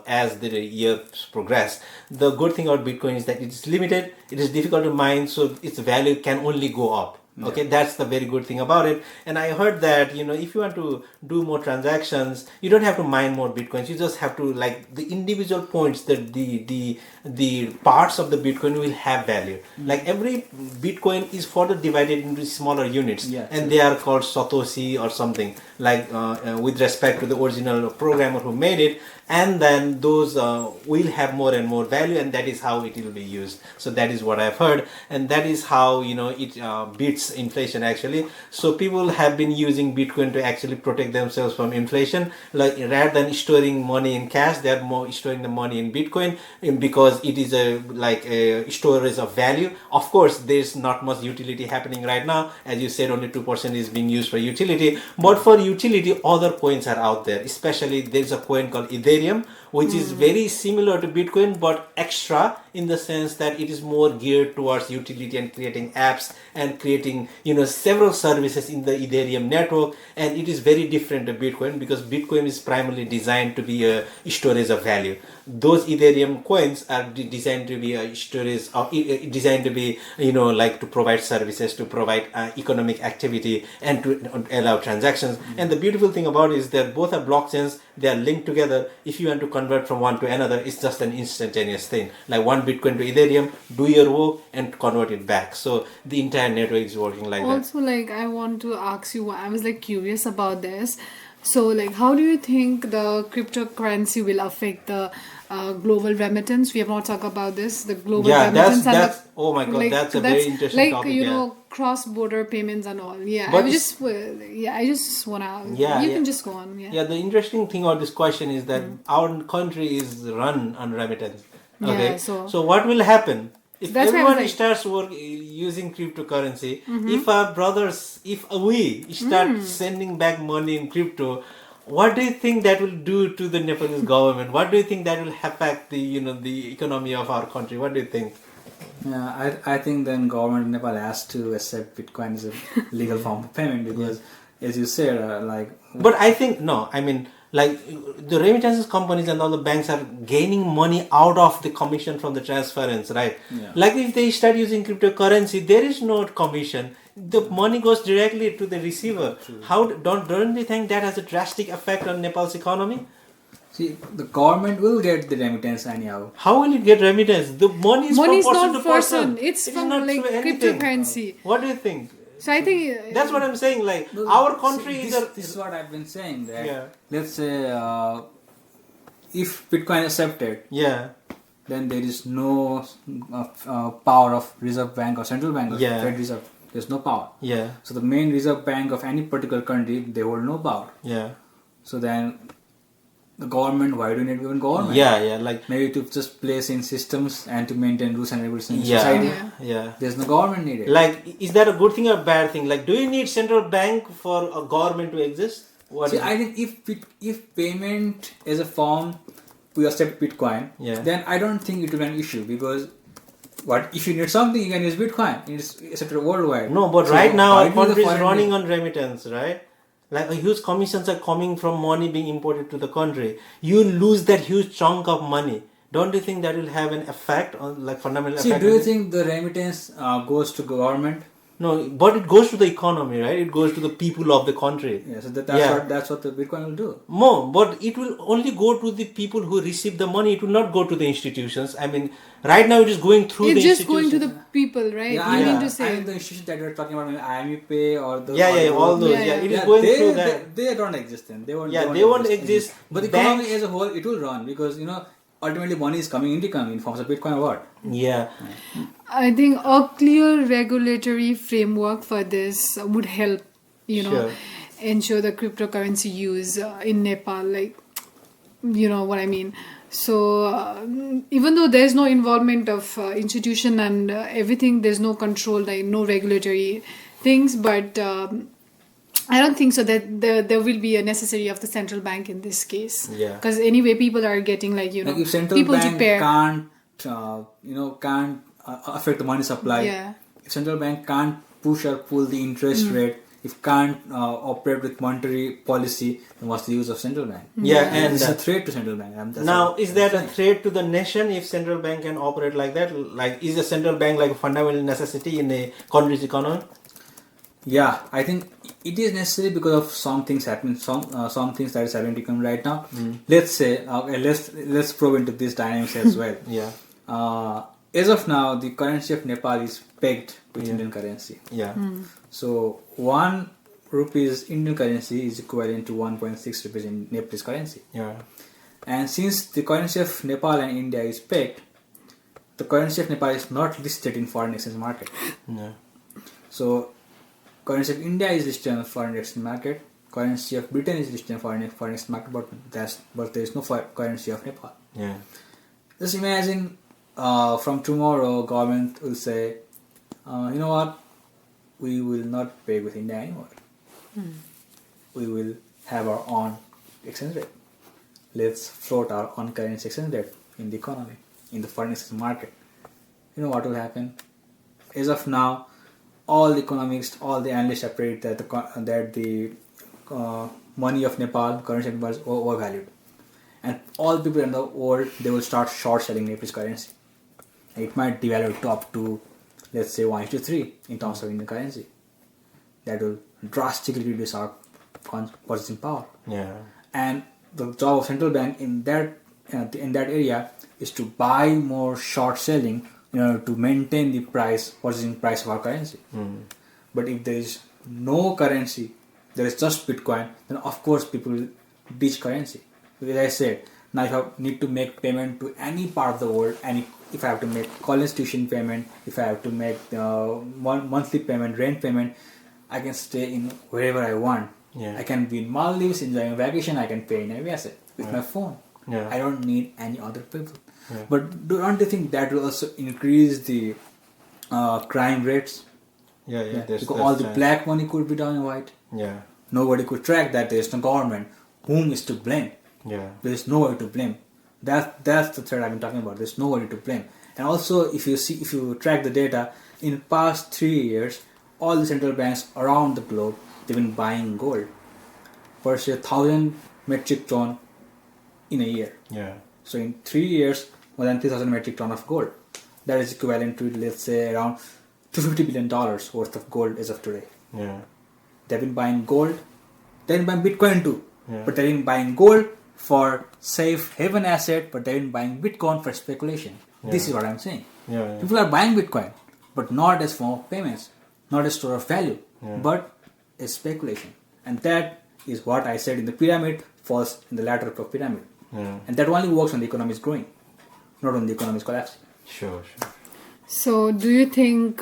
As the years progress. The good thing about Bitcoin is that it is limited, it is difficult to mine, so its value can only go up. Okay, that's the very good thing about it. And I heard that if you want to do more transactions, you don't have to mine more Bitcoins. You just have to, like, the individual points, that the parts of the Bitcoin will have value. Like every Bitcoin is further divided into smaller units, and they are called Satoshi or something, like with respect to the original programmer who made it. And then those will have more and more value, and that is how it will be used. So that is what I've heard, and that is how it beats inflation actually. So people have been using Bitcoin to actually protect themselves from inflation. Like rather than storing money in cash, they are more storing the money in Bitcoin, because it is a storage of value. Of course, there's not much utility happening right now. As you said, only 2% is being used for utility. But for utility, other coins are out there. Especially there's a coin called Ethereum, which is very similar to Bitcoin but extra in the sense that it is more geared towards utility and creating apps and creating, several services in the Ethereum network. And it is very different to Bitcoin, because Bitcoin is primarily designed to be a storage of value. Those Ethereum coins are designed to be a storage, designed to be, like to provide services, to provide economic activity, and to allow transactions. And the beautiful thing about it is that both are blockchains, they are linked together. If you want to convert from one to another, it's just an instantaneous thing. Like one Bitcoin to Ethereum, do your work and convert it back. So the entire network is working like that. Also, like, I want to ask you, I was like curious about this. So, like, how do you think the cryptocurrency will affect the global remittance? We have not talked about this. The global remittance. That's oh my god, that's a very interesting like, topic. you know, cross-border payments and all. Yeah, But I just wanna. Yeah, you yeah. can just go on. Yeah. Yeah, the interesting thing about this question is that our country is run on remittance. Okay, Yeah, so what will happen if That's why I was everyone like- starts using cryptocurrency? If our brothers, if we start sending back money in crypto, what do you think that will do to the Nepalese government? What do you think that will affect the the economy of our country? What do you think? Yeah, I think then government of Nepal has to accept Bitcoin as a legal form of payment because, as you said, But I think no. I mean, like the remittances companies and all the banks are gaining money out of the commission from the transference, right? Yeah. Like if they start using cryptocurrency, there is no commission. The money goes directly to the receiver. How don't you think that has a drastic effect on Nepal's economy? see, the government will get the remittance anyhow. How will it get remittance? The money is Money is from person not to person. It's It is from not like through anything. cryptocurrency. What do you think? So I think That's what I'm saying. Like No, our see, country this, is a this is what I've been saying. That Yeah. let's say if Bitcoin is accepted, yeah. then there is no power of Reserve Bank or Central Bank or Yeah. Fed Reserve. There's no power. Yeah. So the main Reserve Bank of any particular country, they hold no power. Yeah. So then the government, why do you need even government? Yeah. Like Maybe to just place in systems and to maintain rules and regulations in yeah. society. Yeah. There's no government needed. Like, is that a good thing or a bad thing? Like, do you need central bank for a government to exist? What See, is it? I think if payment is a form, we accept Bitcoin, Yeah. then I don't think it will be an issue because what if you need something, you can use Bitcoin. It's accepted worldwide. No, but So right now why our do the country is foreign running need- on remittance, right? Like a huge commissions are coming from money being imported to the country. You lose that huge chunk of money. Don't you think that will have an effect on, like, fundamental See, effect? do on you it? think the remittance goes to government? No, but it goes to the economy, right? It goes to the people of the country. Yeah, so Yeah. that's what the Bitcoin will do. More, but it will only go to the people who receive the money. It will not go to the institutions. I mean, right now it is going through it's the just going to institutions. the people, right? Yeah, You I mean know. to say. I mean the institutions that you're talking about, IME Pay or the all those. Yeah, Yeah, yeah. it is going they, through that. They don't exist then. They won't. Yeah, they won't exist. But the Banks- economy as a whole, it will run because ultimately money is coming into economy in forms of Bitcoin or what? Yeah, I think a clear regulatory framework for this would help, Sure. ensure the cryptocurrency use in Nepal. Like, you know what I mean. So even though there's no involvement of institution and everything, there's no control, like no regulatory things. But I don't think so that there will be a necessity of the central bank in this case. Yeah. Because anyway, people are getting Like if central people bank to pair. can't affect the money supply. Yeah. If central bank can't push or pull the interest rate, if can't operate with monetary policy, then what's the use of central bank? Yeah, and it's a threat to central bank. That's now what is I'm that a saying. threat to the nation if central bank can operate like that? Like, is the central bank like a fundamental necessity in a country's economy? Yeah, I think it is necessary because of some things happening, some things that is happening to economy right now. Let's say, let's probe into these dynamics as well. Yeah, As of now, the currency of Nepal is pegged with Indian currency. yeah, So 1 rupees Indian currency is equivalent to 1.6 rupees in Nepalese currency. yeah, And since the currency of Nepal and India is pegged, the currency of Nepal is not listed in foreign exchange market. yeah. So currency of India is listed on foreign exchange market. Currency of Britain is listed on foreign exchange market, but there is no currency of Nepal. Yeah. Just imagine from tomorrow, government will say, you know what, we will not pay with India anymore. We will have our own exchange rate. Let's float our own currency exchange rate in the economy, in the foreign exchange market. you know what will happen? As of now, all the economists, all the analysts separate that the money of Nepal, currency of Nepal is overvalued, and all people in the world, they will start short selling Nepalese currency. It might devalue to up to, let's say, 1:3 in terms of Indian currency. That will drastically reduce our purchasing power. Yeah. And the job of central bank in that area is to buy more short selling in order to maintain the purchasing price of our currency. But if there is no currency, there is just Bitcoin, then of course people will ditch currency. As I said, now if I need to make payment to any part of the world, if I have to make college tuition payment, if I have to make monthly payment, rent payment, I can stay in wherever I want. Yeah. I can be in Maldives enjoying a vacation. I can pay in any asset with my phone. Yeah. I don't need any other people. Yeah. But don't you think that will also increase the crime rates? Yeah. Because all the black money could be done in white. Yeah. Nobody could track that. There is no government. Whom is to blame? Yeah. There is nobody to blame. That's the threat I've been talking about. There's nobody to blame. And also, if you track the data, in past 3 years, all the central banks around the globe, they've been buying gold per se 1,000 metric ton in a year. Yeah. So in 3 years, more than 3,000 metric ton of gold. That is equivalent to, let's say, around $250 billion worth of gold as of today. Yeah. They've been buying gold. They've been buying Bitcoin too. Yeah. But they've been buying gold for safe haven asset, but they've been buying Bitcoin for speculation. This is what I'm saying. Yeah. People are buying Bitcoin, but not as form of payments, not as store of value, but as speculation. And that is what I said in the pyramid falls in the ladder of pyramid. Yeah. And that only works when the economy is growing, not when the economy is collapsing. Sure. So, do you think,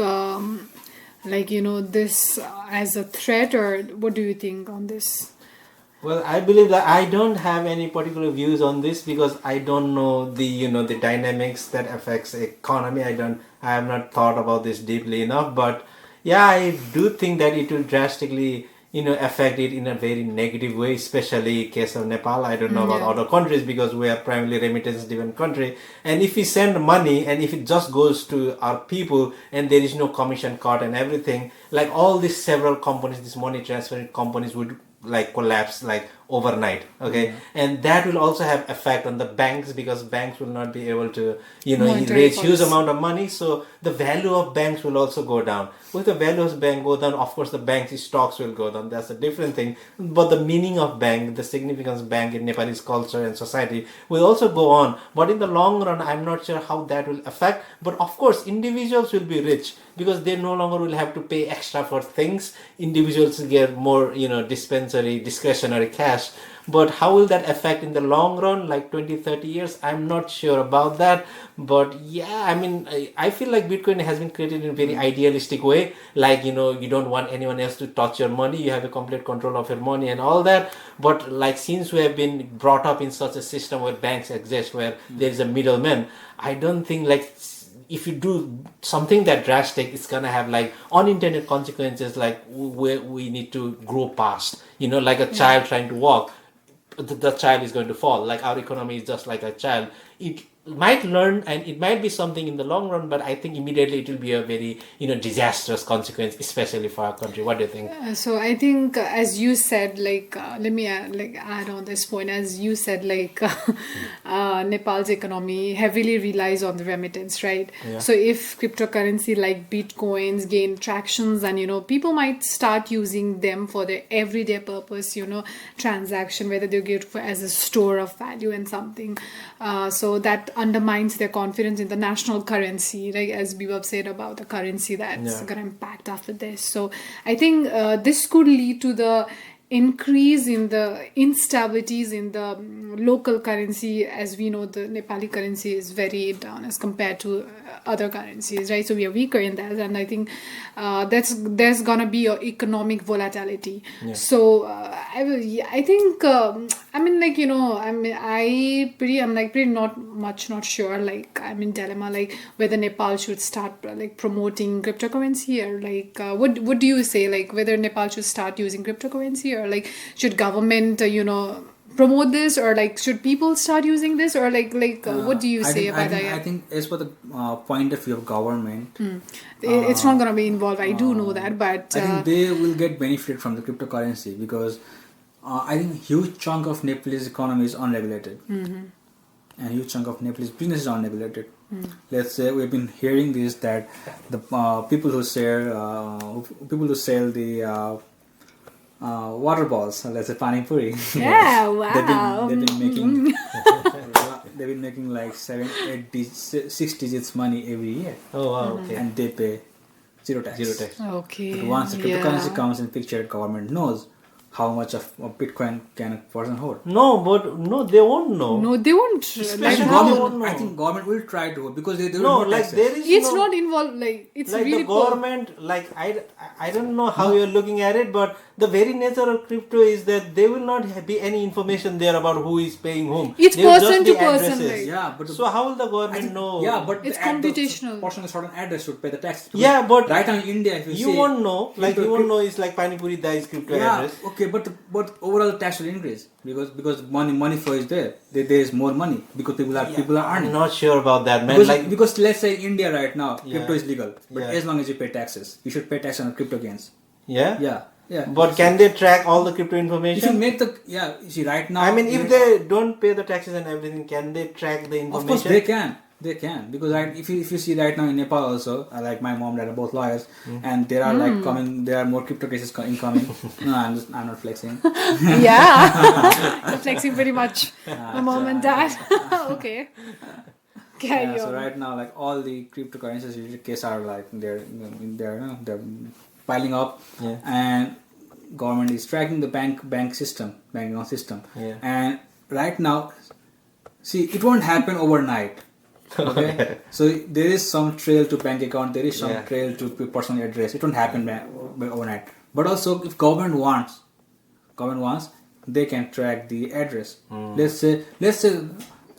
this as a threat, or what do you think on this? Well, I believe that I don't have any particular views on this because I don't know the dynamics that affects the economy. I have not thought about this deeply enough, but yeah, I do think that it will drastically affect it in a very negative way, especially case of Nepal. I don't know about other countries because we are primarily remittance driven country, and if we send money and if it just goes to our people and there is no commission cut and everything, like all these several companies, these money transfer companies would collapse overnight. Okay. And that will also have effect on the banks because banks will not be able to raise huge amount of money, so the value of banks will also go down. With the value of bank go down, of course the bank's stocks will go down. That's a different thing, but the meaning of bank, the significance of bank in Nepalese culture and society will also go on. But in the long run, I'm not sure how that will affect, but of course individuals will be rich because they no longer will have to pay extra for things. Individuals get more dispensary discretionary cash. But how will that affect in the long run, like 20-30 years? I'm not sure about that. But yeah, I mean, I feel like Bitcoin has been created in a very idealistic way. Like, you don't want anyone else to touch your money. You have a complete control of your money and all that. But since we have been brought up in such a system where banks exist, where there is a middleman, I don't think if you do something that drastic, it's gonna have unintended consequences. We need to grow past, like a child trying to walk. The child is going to fall. Our economy is just like a child. It might learn and it might be something in the long run, but I think immediately it will be a very disastrous consequence, especially for our country. What do you think? So I think, as you said, let me add on this point. As you said, Nepal's economy heavily relies on the remittance, right? Yeah. So if cryptocurrency like Bitcoins gain tractions, and people might start using them for their everyday purpose, transaction, whether they get as a store of value and something. So that undermines their confidence in the national currency, like as Beaver said about the currency that's going to impact after this. So I think this could lead to the increase in the instabilities in the local currency. As we know, the Nepali currency is very down as compared to other currencies, right? So we are weaker in that, and I think there's gonna be economic volatility. Yeah. So I think I'm pretty not sure. I'm in dilemma, whether Nepal should start promoting cryptocurrency, or what do you say? Whether Nepal should start using cryptocurrency, or should government promote this, or like should people start using this, or like what do you say about that? I think as for the point of view of government, It's not gonna be involved. I do know that, but I think they will get benefit from the cryptocurrency because I think huge chunk of Nepalese economy is unregulated, and huge chunk of Nepalese business is unregulated. Let's say we've been hearing this that the people who sell the water balls, let's say pani puri. yeah, wow. they've been making they've been making like 6 digits money every year. Oh wow, okay. And they pay zero tax. Zero tax. Okay. But once the cryptocurrency yeah. comes in picture, government knows how much of Bitcoin can a person hold. No, but no, they won't know. No, they won't. Especially Like, they how? won't know. I think government will try to because they No, don't like there is It's no, not involved. Like it's like really the government, like I don't know how you're looking at it, but the very nature of crypto is that there will not be any information there about who is paying whom. It's There will just person be to person, addresses. like- Yeah, but So how will the government know? yeah, but It's the computational. person with certain address should pay the tax. Yeah, but right now in India, if you You say, won't know. Like you crypto- won't know. It's like Pani Puri that is crypto yeah, address. okay, but overall tax will increase because money flow is there. There is more money because people are I'm earning. not sure about that, man. Because let's say in India right now, crypto Yeah. is legal, but Yeah. as long as you pay taxes, you should pay tax on crypto gains. yeah. Yeah. But can they track all the crypto If you information? make you see right now. I mean, if they don't pay the taxes and everything, can they track the information? Of course they can. They can because if you see right now in Nepal also, like my mom and dad are both lawyers, and there are like coming. There are more crypto cases incoming. No, I'm not flexing. yeah. You're flexing pretty much. My mom and dad. okay. Carry Yeah, so on. right now, like all the cryptocurrencies related cases are like they're piling up, Yeah. and government is tracking the banking system, Yeah. and right now, see, it won't happen overnight. Okay, so there is some trail to bank account, there is some Yeah. trail to personal address. It won't happen overnight. But also, if government wants, they can track the address. Let's say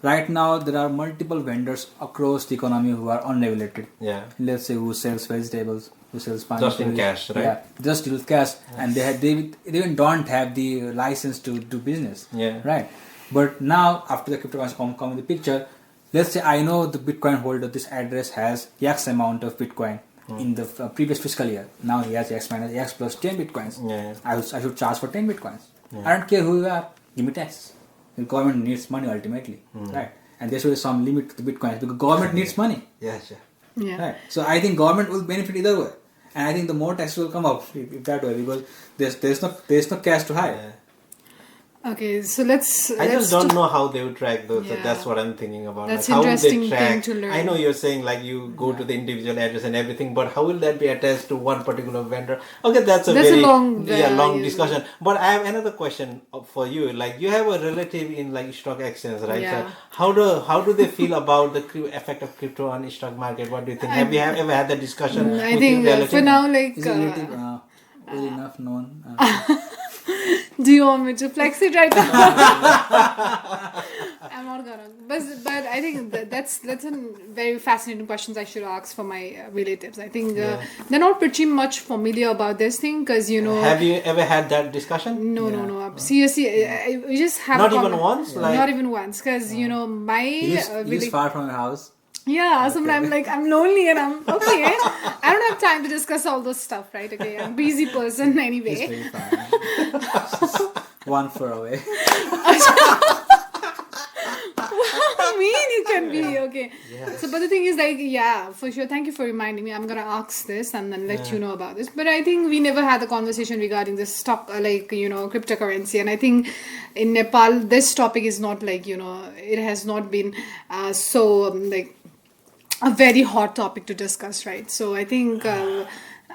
right now there are multiple vendors across the economy who are unregulated. Yeah. Let's say who sells vegetables, who sells pani Just in puri. cash, right? Yeah, just in cash, and they even don't have the license to do business. Yeah. Right. But now after the cryptocurrency come in the picture, let's say I know the Bitcoin holder, this address has X amount of Bitcoin in the previous fiscal year. Now he has X minus X plus 10 Bitcoins. Yeah. I should charge for 10 Bitcoins. I don't care who you are. Give me tax. The government needs money ultimately, right? And there should be some limit to the Bitcoins because government needs money, Yeah, sure. Yeah. right? So I think government will benefit either way, and I think the more taxes will come up if that way because there's no cash to hide. Yeah. Okay, so let's. I just don't know how they would track those. So Yeah. that's what I'm thinking about. That's like, how would interesting they thing track? to learn. I know you're saying like you go to the individual address and everything, but how will that be attached to one particular vendor? Okay, that's a That's a very long- long yeah. discussion. But I have another question for you. Like you have a relative in like stock exchange, right? Yeah. So how do they feel about the effect of crypto on the stock market? What do you think? Have you ever had that discussion? I with think your relative? for now, like. Is it relative well enough known? Do you want me to flex it right now? I'm not gonna. But I think that's a very fascinating questions I should ask for my relatives. I think they're not pretty much familiar about this thing because Have you ever had that discussion? No. Seriously, we just have Not even once? Like- not even once because my He is far from your house. yeah, sometimes like I'm lonely and I'm okay. I don't have time to discuss all those stuff, right? Okay, I'm a busy person He's anyway. very far. 1 floor away. How mean you can be, okay. So, but the thing is, like, yeah, for sure. Thank you for reminding me. I'm gonna ask this and then let you know about this. But I think we never had a conversation regarding this stock, cryptocurrency. And I think in Nepal, this topic is not like it has not been so like a very hot topic to discuss, right? So I think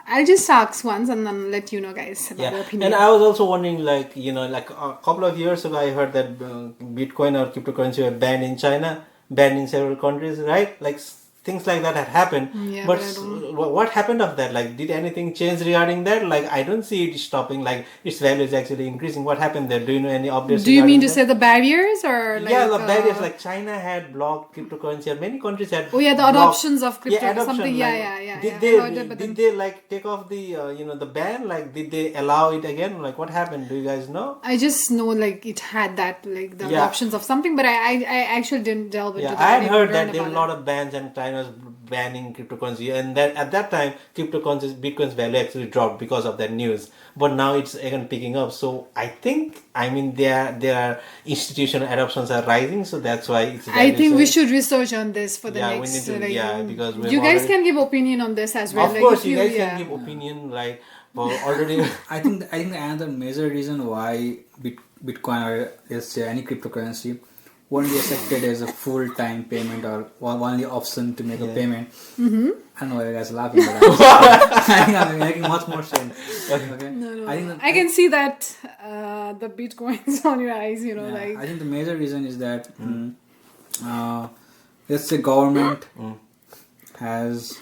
I'll just ask once and then let you know, guys, about your opinion. And I was also wondering, like a couple of years ago, I heard that Bitcoin or cryptocurrency were banned in China, banned in several countries, right? Like things like that had happened. Yeah, but but I don't- what happened of that? Like, did anything change regarding that? Like, I don't see it stopping. Like, its value is actually increasing. What happened there? Do you know any updates? Do you mean to regarding say the barriers or like? yeah, the barriers, like China had blocked cryptocurrency, or many countries had. Oh yeah, the blocked- adoptions of crypto, yeah, adoption, something. like, Yeah. Did I they heard it, but did then- they like take off the the ban? Like, did they allow it again? Like, what happened? Do you guys know? I just know like it had that like the Yeah. adoptions of something, but I actually didn't delve into Yeah, that. I had didn't heard learn that there were a about lot of bans and China was banning cryptocurrency, and that at that time cryptocurrencies, Bitcoin's value actually dropped because of that news. But now it's again picking up. So I think, I mean, their institutional adoptions are rising, so that's why it's. I think we so- should research on this for the Yeah, we next. need to- like, yeah, because we've you guys already- can give opinion on this as well. Of like, course, if you guys yeah. can give opinion. Like, well, already. I think another major reason why Bitcoin or let's say any cryptocurrency won't be accepted as a full-time payment or only option to make a payment. Mm-hmm. I don't know why you guys are laughing, but I think I'm making much more sense. Okay? No. I think I can see that the bitcoins on your eyes. Like I think the major reason is that let's say government has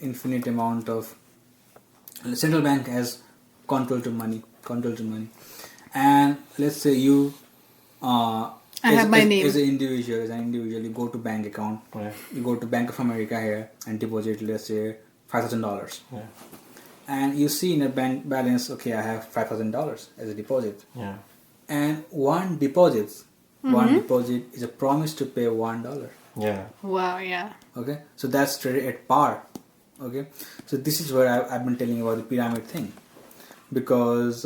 infinite amount of central bank has control to money, and let's say you I have my name. as an individual, you go to bank account, Yeah. you go to Bank of America here and deposit, let's say $5,000, Yeah. and you see in your bank balance, okay, I have $5,000 as a deposit, Yeah. and one deposit is a promise to pay $1. Yeah. wow, yeah. Okay, so that's traded at par. Okay, so this is where I've been telling you about the pyramid thing, because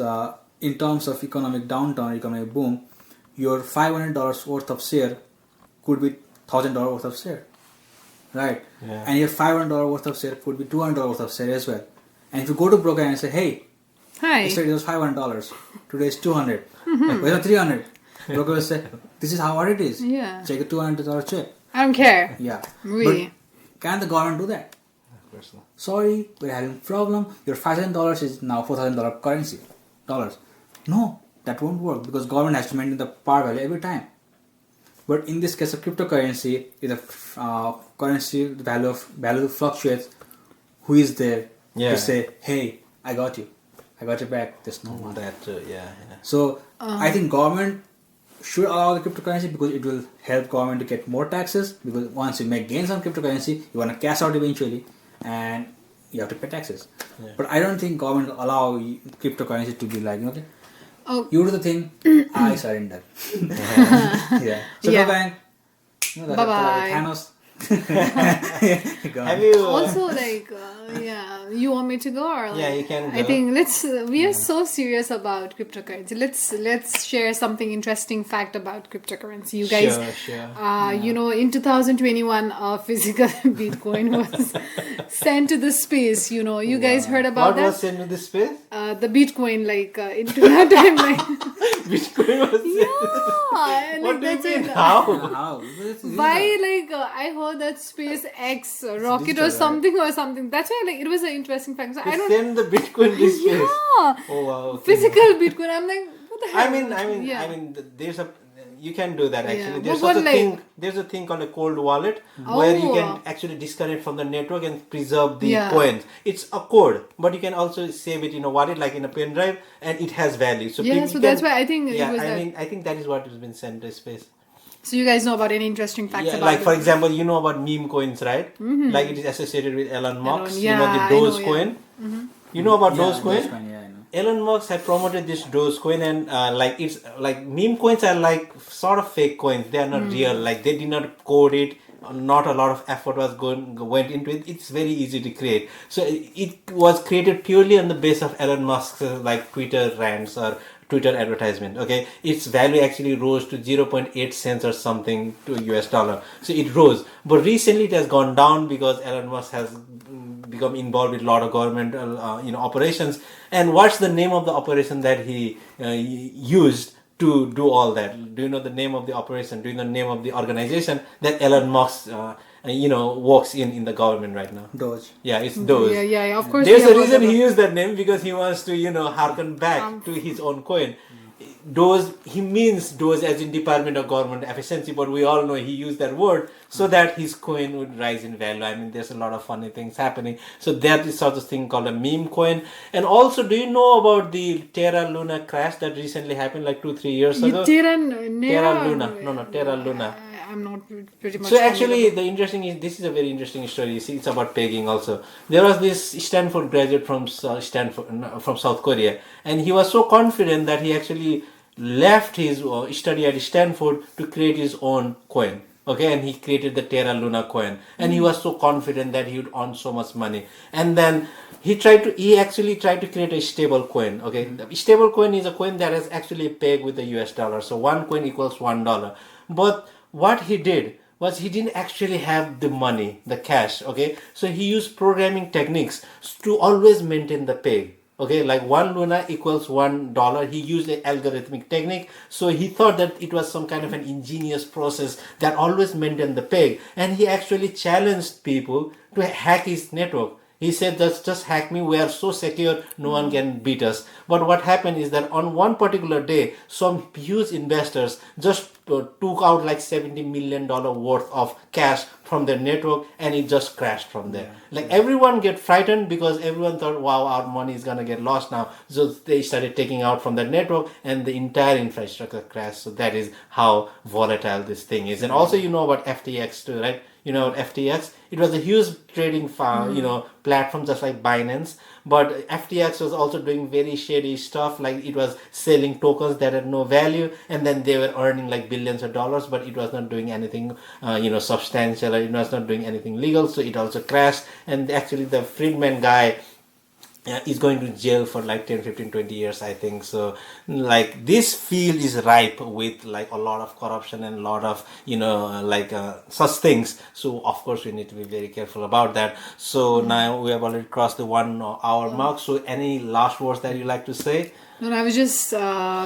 in terms of economic downturn, economic boom, your $500 worth of share could be $1,000 worth of share, right? Yeah. And your $500 worth of share could be $200 worth of share as well. And if you go to broker and say, hey, Hi. yesterday it was $500, today it's $200, where's the $300? Broker will say, this is how it is. Yeah. Check a $200 check. I don't care. Yeah. Really? But can the government do that? Of course not. Sorry, we're having a problem. Your $5,000 is now $4,000 currency. Dollars. No, that won't work because government has to maintain the par value every time. But in this case of cryptocurrency, if the currency the value fluctuates, who is there Yeah. to say, hey, I got you back. There's no one. That yeah. So I think government should allow the cryptocurrency because it will help government to get more taxes, because once you make gains on cryptocurrency, you want to cash out eventually and you have to pay taxes. Yeah. But I don't think government will allow cryptocurrency to be like, okay, Oh, you do the thing, I surrender. Yeah. So Yeah. bank. Bye-bye. Thanos. Have you? also like you want me to go or like, Yeah, you can I go. think we are so serious about cryptocurrency. Let's share something interesting fact about cryptocurrency. You guys Sure. in 2021 physical bitcoin was sent to the space. You guys heard about What that? was sent to this space? The bitcoin into that time like Bitcoin was sent. yeah, What do you that's mean? it. How? How? Why I heard that SpaceX rocket digital, or something. That's why it was an interesting fact. So I They don't. send the Bitcoin to space. Yeah, Oh wow. Okay. physical Bitcoin. I'm like, what the hell? I Yeah. mean, there's a. You can do that actually. Yeah. There's But such a what, thing. There's a thing called a cold wallet where you Oh. can actually disconnect from the network and preserve the Yeah. coins. It's a code, but you can also save it in a wallet, like in a pen drive, and it has value. So Yeah, people so can- that's why I think it Yeah, was I that. mean, I think that is what has been sent to space. So you guys know about any interesting facts Yeah, about like for it? example, you know about meme coins, right? Like it is associated with Elon Musk. Elon, You know yeah, the I know, Doge yeah. coin. You know about Dogecoin? Yeah, I know. Elon Musk had promoted this Dogecoin, and it's like meme coins are like sort of fake coins. They are not real. Like they did not code it. Not a lot of effort went into it. It's very easy to create. So it was created purely on the base of Elon Musk's like Twitter rants or Twitter advertisement. Okay, its value actually rose to 0.8 cents or something to US dollar. So it rose, but recently it has gone down because Elon Musk has become involved with a lot of government operations. And what's the name of the operation that he used to do all that? Do you know the name of the operation? Do you know the name of the organization that Elon Musk works in the government right now? Doge. Yeah, it's Doge. Yeah, of course. There's yeah, a reason whatever. he used that name, because he wants to, harken back to his own coin. he means those as in Department of Government Efficiency, but we all know he used that word so that his coin would rise in value. I mean, there's a lot of funny things happening. So that is sort of thing called a meme coin. And also, do you know about the Terra Luna crash that recently happened like 2-3 years ago? Terra Luna. No, Terra Luna. I'm not pretty much. So actually, this is a very interesting story. You see, it's about pegging also. There was this Stanford graduate from South Korea, and he was so confident that he actually left his study at Stanford to create his own coin. Okay, and he created the Terra Luna coin, and he was so confident that he would earn so much money. And then he actually tried to create a stable coin. Okay, the stable coin is a coin that is actually pegged with the US dollar. So one coin equals $1. But what he did was he didn't actually have the money, the cash. Okay, so he used programming techniques to always maintain the peg. Okay, like 1 Luna equals $1. He used an algorithmic technique. So he thought that it was some kind of an ingenious process that always maintained the peg. And he actually challenged people to hack his network. He said, just hack me. We are so secure, no one can beat us. But what happened is that on one particular day, some huge investors just took out like $70 million worth of cash from their network, and it just crashed from there. Like everyone get frightened because everyone thought, wow, our money is going to get lost now. So they started taking out from that network, and the entire infrastructure crashed. So that is how volatile this thing is. And also, you know about FTX too, right? You know, FTX, it was a huge trading platform just like Binance. But FTX was also doing very shady stuff, like it was selling tokens that had no value, and then they were earning like billions of dollars, but it was not doing anything, substantial, or it was not doing anything legal, so it also crashed. And actually the Friedman guy is going to jail for like 10, 15, 20 years, I think. So like this field is ripe with like a lot of corruption and a lot of such things. So of course we need to be very careful about that. So now we have already crossed the 1 hour mark. So any last words that you like to say? No, I was just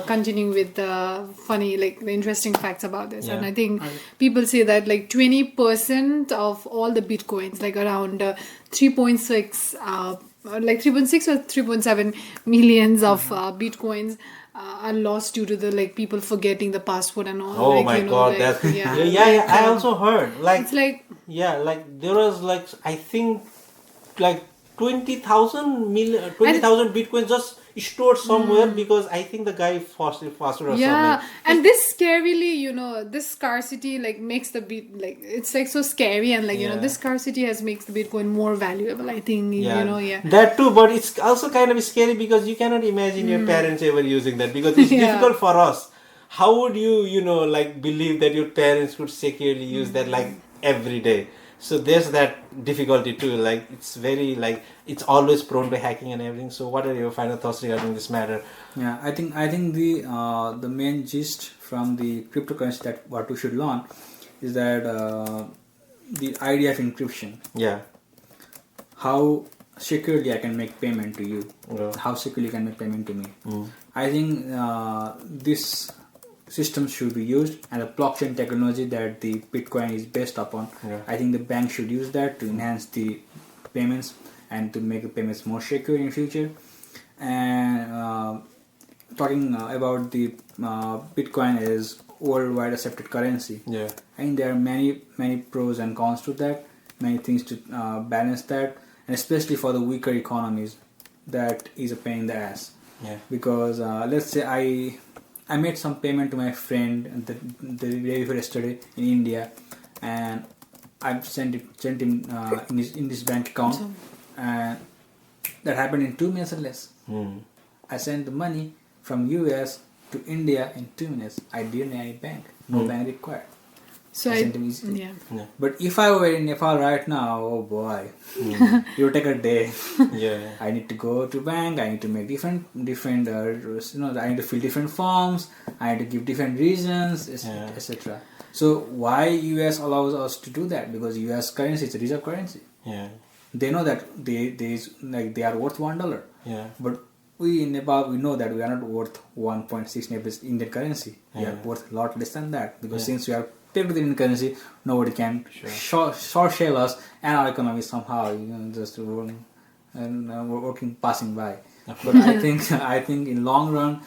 continuing with the funny, like the interesting facts about this. And I think people say that like 20% of all the Bitcoins, like around 3.6 like 3.6 or 3.7 millions of Bitcoins are lost due to the like people forgetting the password and all. Oh like, my god, that's I also heard it's like there was like I think like 20,000 Bitcoins just stored somewhere because I think the guy password or something. And this scarily, this scarcity like makes the it's like so scary, and this scarcity makes the Bitcoin more valuable, I think. That too, but it's also kind of scary because you cannot imagine your parents ever using that, because it's difficult for us. How would you believe that your parents could securely use that like every day? So there's that difficulty too. Like it's very it's always prone to hacking and everything. So what are your final thoughts regarding this matter? Yeah, I think the main gist from the cryptocurrency that what we should learn is that the idea of encryption. Yeah. How securely I can make payment to you. Yeah. How securely you can make payment to me. I think this system should be used, and the blockchain technology that the Bitcoin is based upon. I think the bank should use that to enhance the payments and to make the payments more secure in future. And talking about the Bitcoin is worldwide accepted currency. Yeah, I think there are many pros and cons to that, many things to balance that, and especially for the weaker economies, that is a pain in the ass. Yeah, because let's say I made some payment to my friend the day before yesterday in India, and I sent him in this bank account, and that happened in 2 minutes or less. I sent the money from US to India in 2 minutes. I didn't need any bank, no bank required. So I sent him easily. But if I were in Nepal right now, oh boy, it would take a day. I need to go to bank. I need to make different. I need to fill different forms. I need to give different reasons, etc. So why US allows us to do that? Because US currency is a reserve currency. They know that they are worth $1. But we in Nepal, we know that we are not worth 1.6 Nepalese Indian currency. We are worth a lot less than that, because since we are paid with Indian currency, nobody can short sell us, and our economy somehow just rolling and working, passing by. But I think in long run,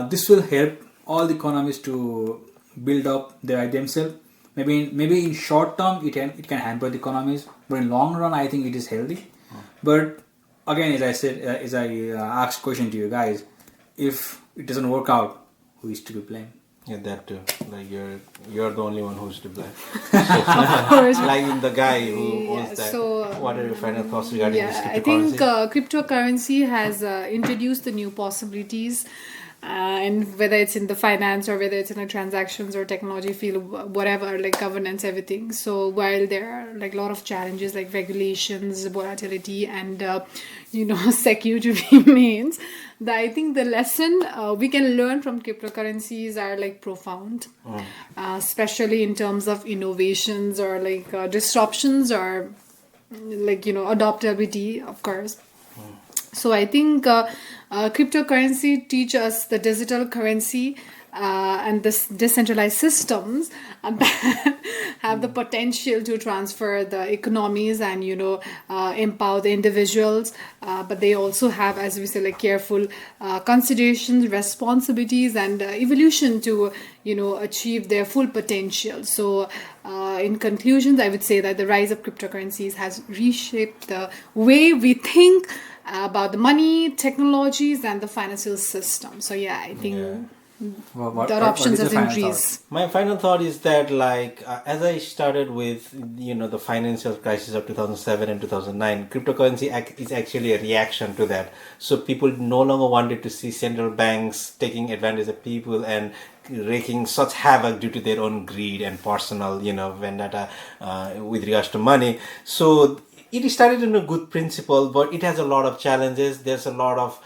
this will help all the economies to build up themselves. Maybe in short term it can hamper the economies, but in long run I think it is healthy. But again, as I said, as I asked question to you guys, if it doesn't work out, who is to be blamed? Yeah, that too. Like you're the only one who's to blame. Of course. Like the guy who owns that. so, What are your final thoughts regarding this I think cryptocurrency? cryptocurrency has introduced the new possibilities, and whether it's in the finance or whether it's in the transactions or technology field, whatever, like governance, everything. So while there are like a lot of challenges like regulations, volatility, and security remains, I think the lesson we can learn from cryptocurrencies are like profound, especially in terms of innovations or like disruptions or like adaptability, of course. So I think cryptocurrency teach us the digital currency and this decentralized systems that have the potential to transfer the economies and empower the individuals, but they also have, as we say, like careful considerations, responsibilities, and evolution to achieve their full potential. So in conclusions, I would say that the rise of cryptocurrencies has reshaped the way we think about the money, technologies, and the financial system. So yeah, I think the options has increased. My final thought is that, like, as I started with, the financial crisis of 2007 and 2009, cryptocurrency is actually a reaction to that. So people no longer wanted to see central banks taking advantage of people and wreaking such havoc due to their own greed and personal, vendetta with regards to money. So it started in a good principle, but it has a lot of challenges. There's a lot of,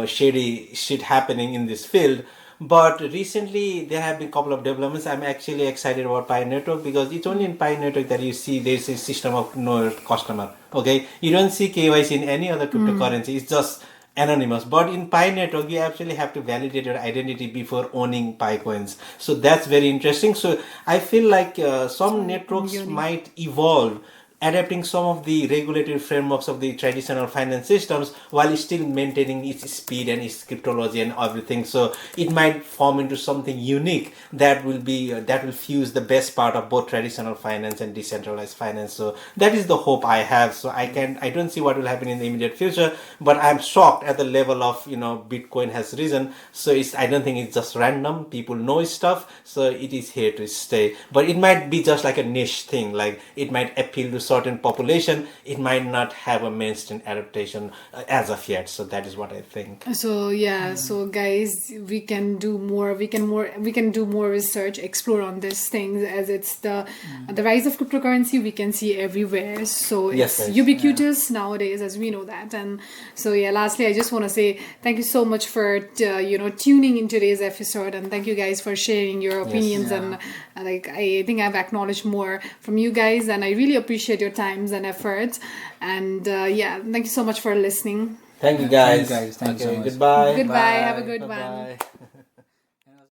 shady shit happening in this field. But recently, there have been a couple of developments. I'm actually excited about Pi Network because it's only in Pi Network that you see there's a system of know your customer. Okay, you don't see KYC in any other cryptocurrency. It's just anonymous. But in Pi Network, you actually have to validate your identity before owning Pi coins. So that's very interesting. So I feel like some networks might evolve, adapting some of the regulatory frameworks of the traditional finance systems while still maintaining its speed and its cryptology and everything. So it might form into something unique that will be that will fuse the best part of both traditional finance and decentralized finance. So that is the hope I have. So I don't see what will happen in the immediate future, but I'm shocked at the level of Bitcoin has risen. So I don't think it's just random. People know stuff, so it is here to stay. But it might be just like a niche thing. Like it might appeal to certain population. It might not have a mainstream adaptation as of yet. So that is what I think. So yeah, so guys, we can do more. We can do more research, explore on these things, as it's the rise of cryptocurrency we can see everywhere. So it's ubiquitous nowadays, as we know that. And so yeah, lastly, I just want to say thank you so much for tuning in today's episode, and thank you guys for sharing your opinions. And like I think I've acknowledged more from you guys, and I really appreciate your times and efforts. And thank you so much for listening. Thank you guys. Thank you so much. Goodbye. Goodbye. Bye. Have a good one. Bye-bye.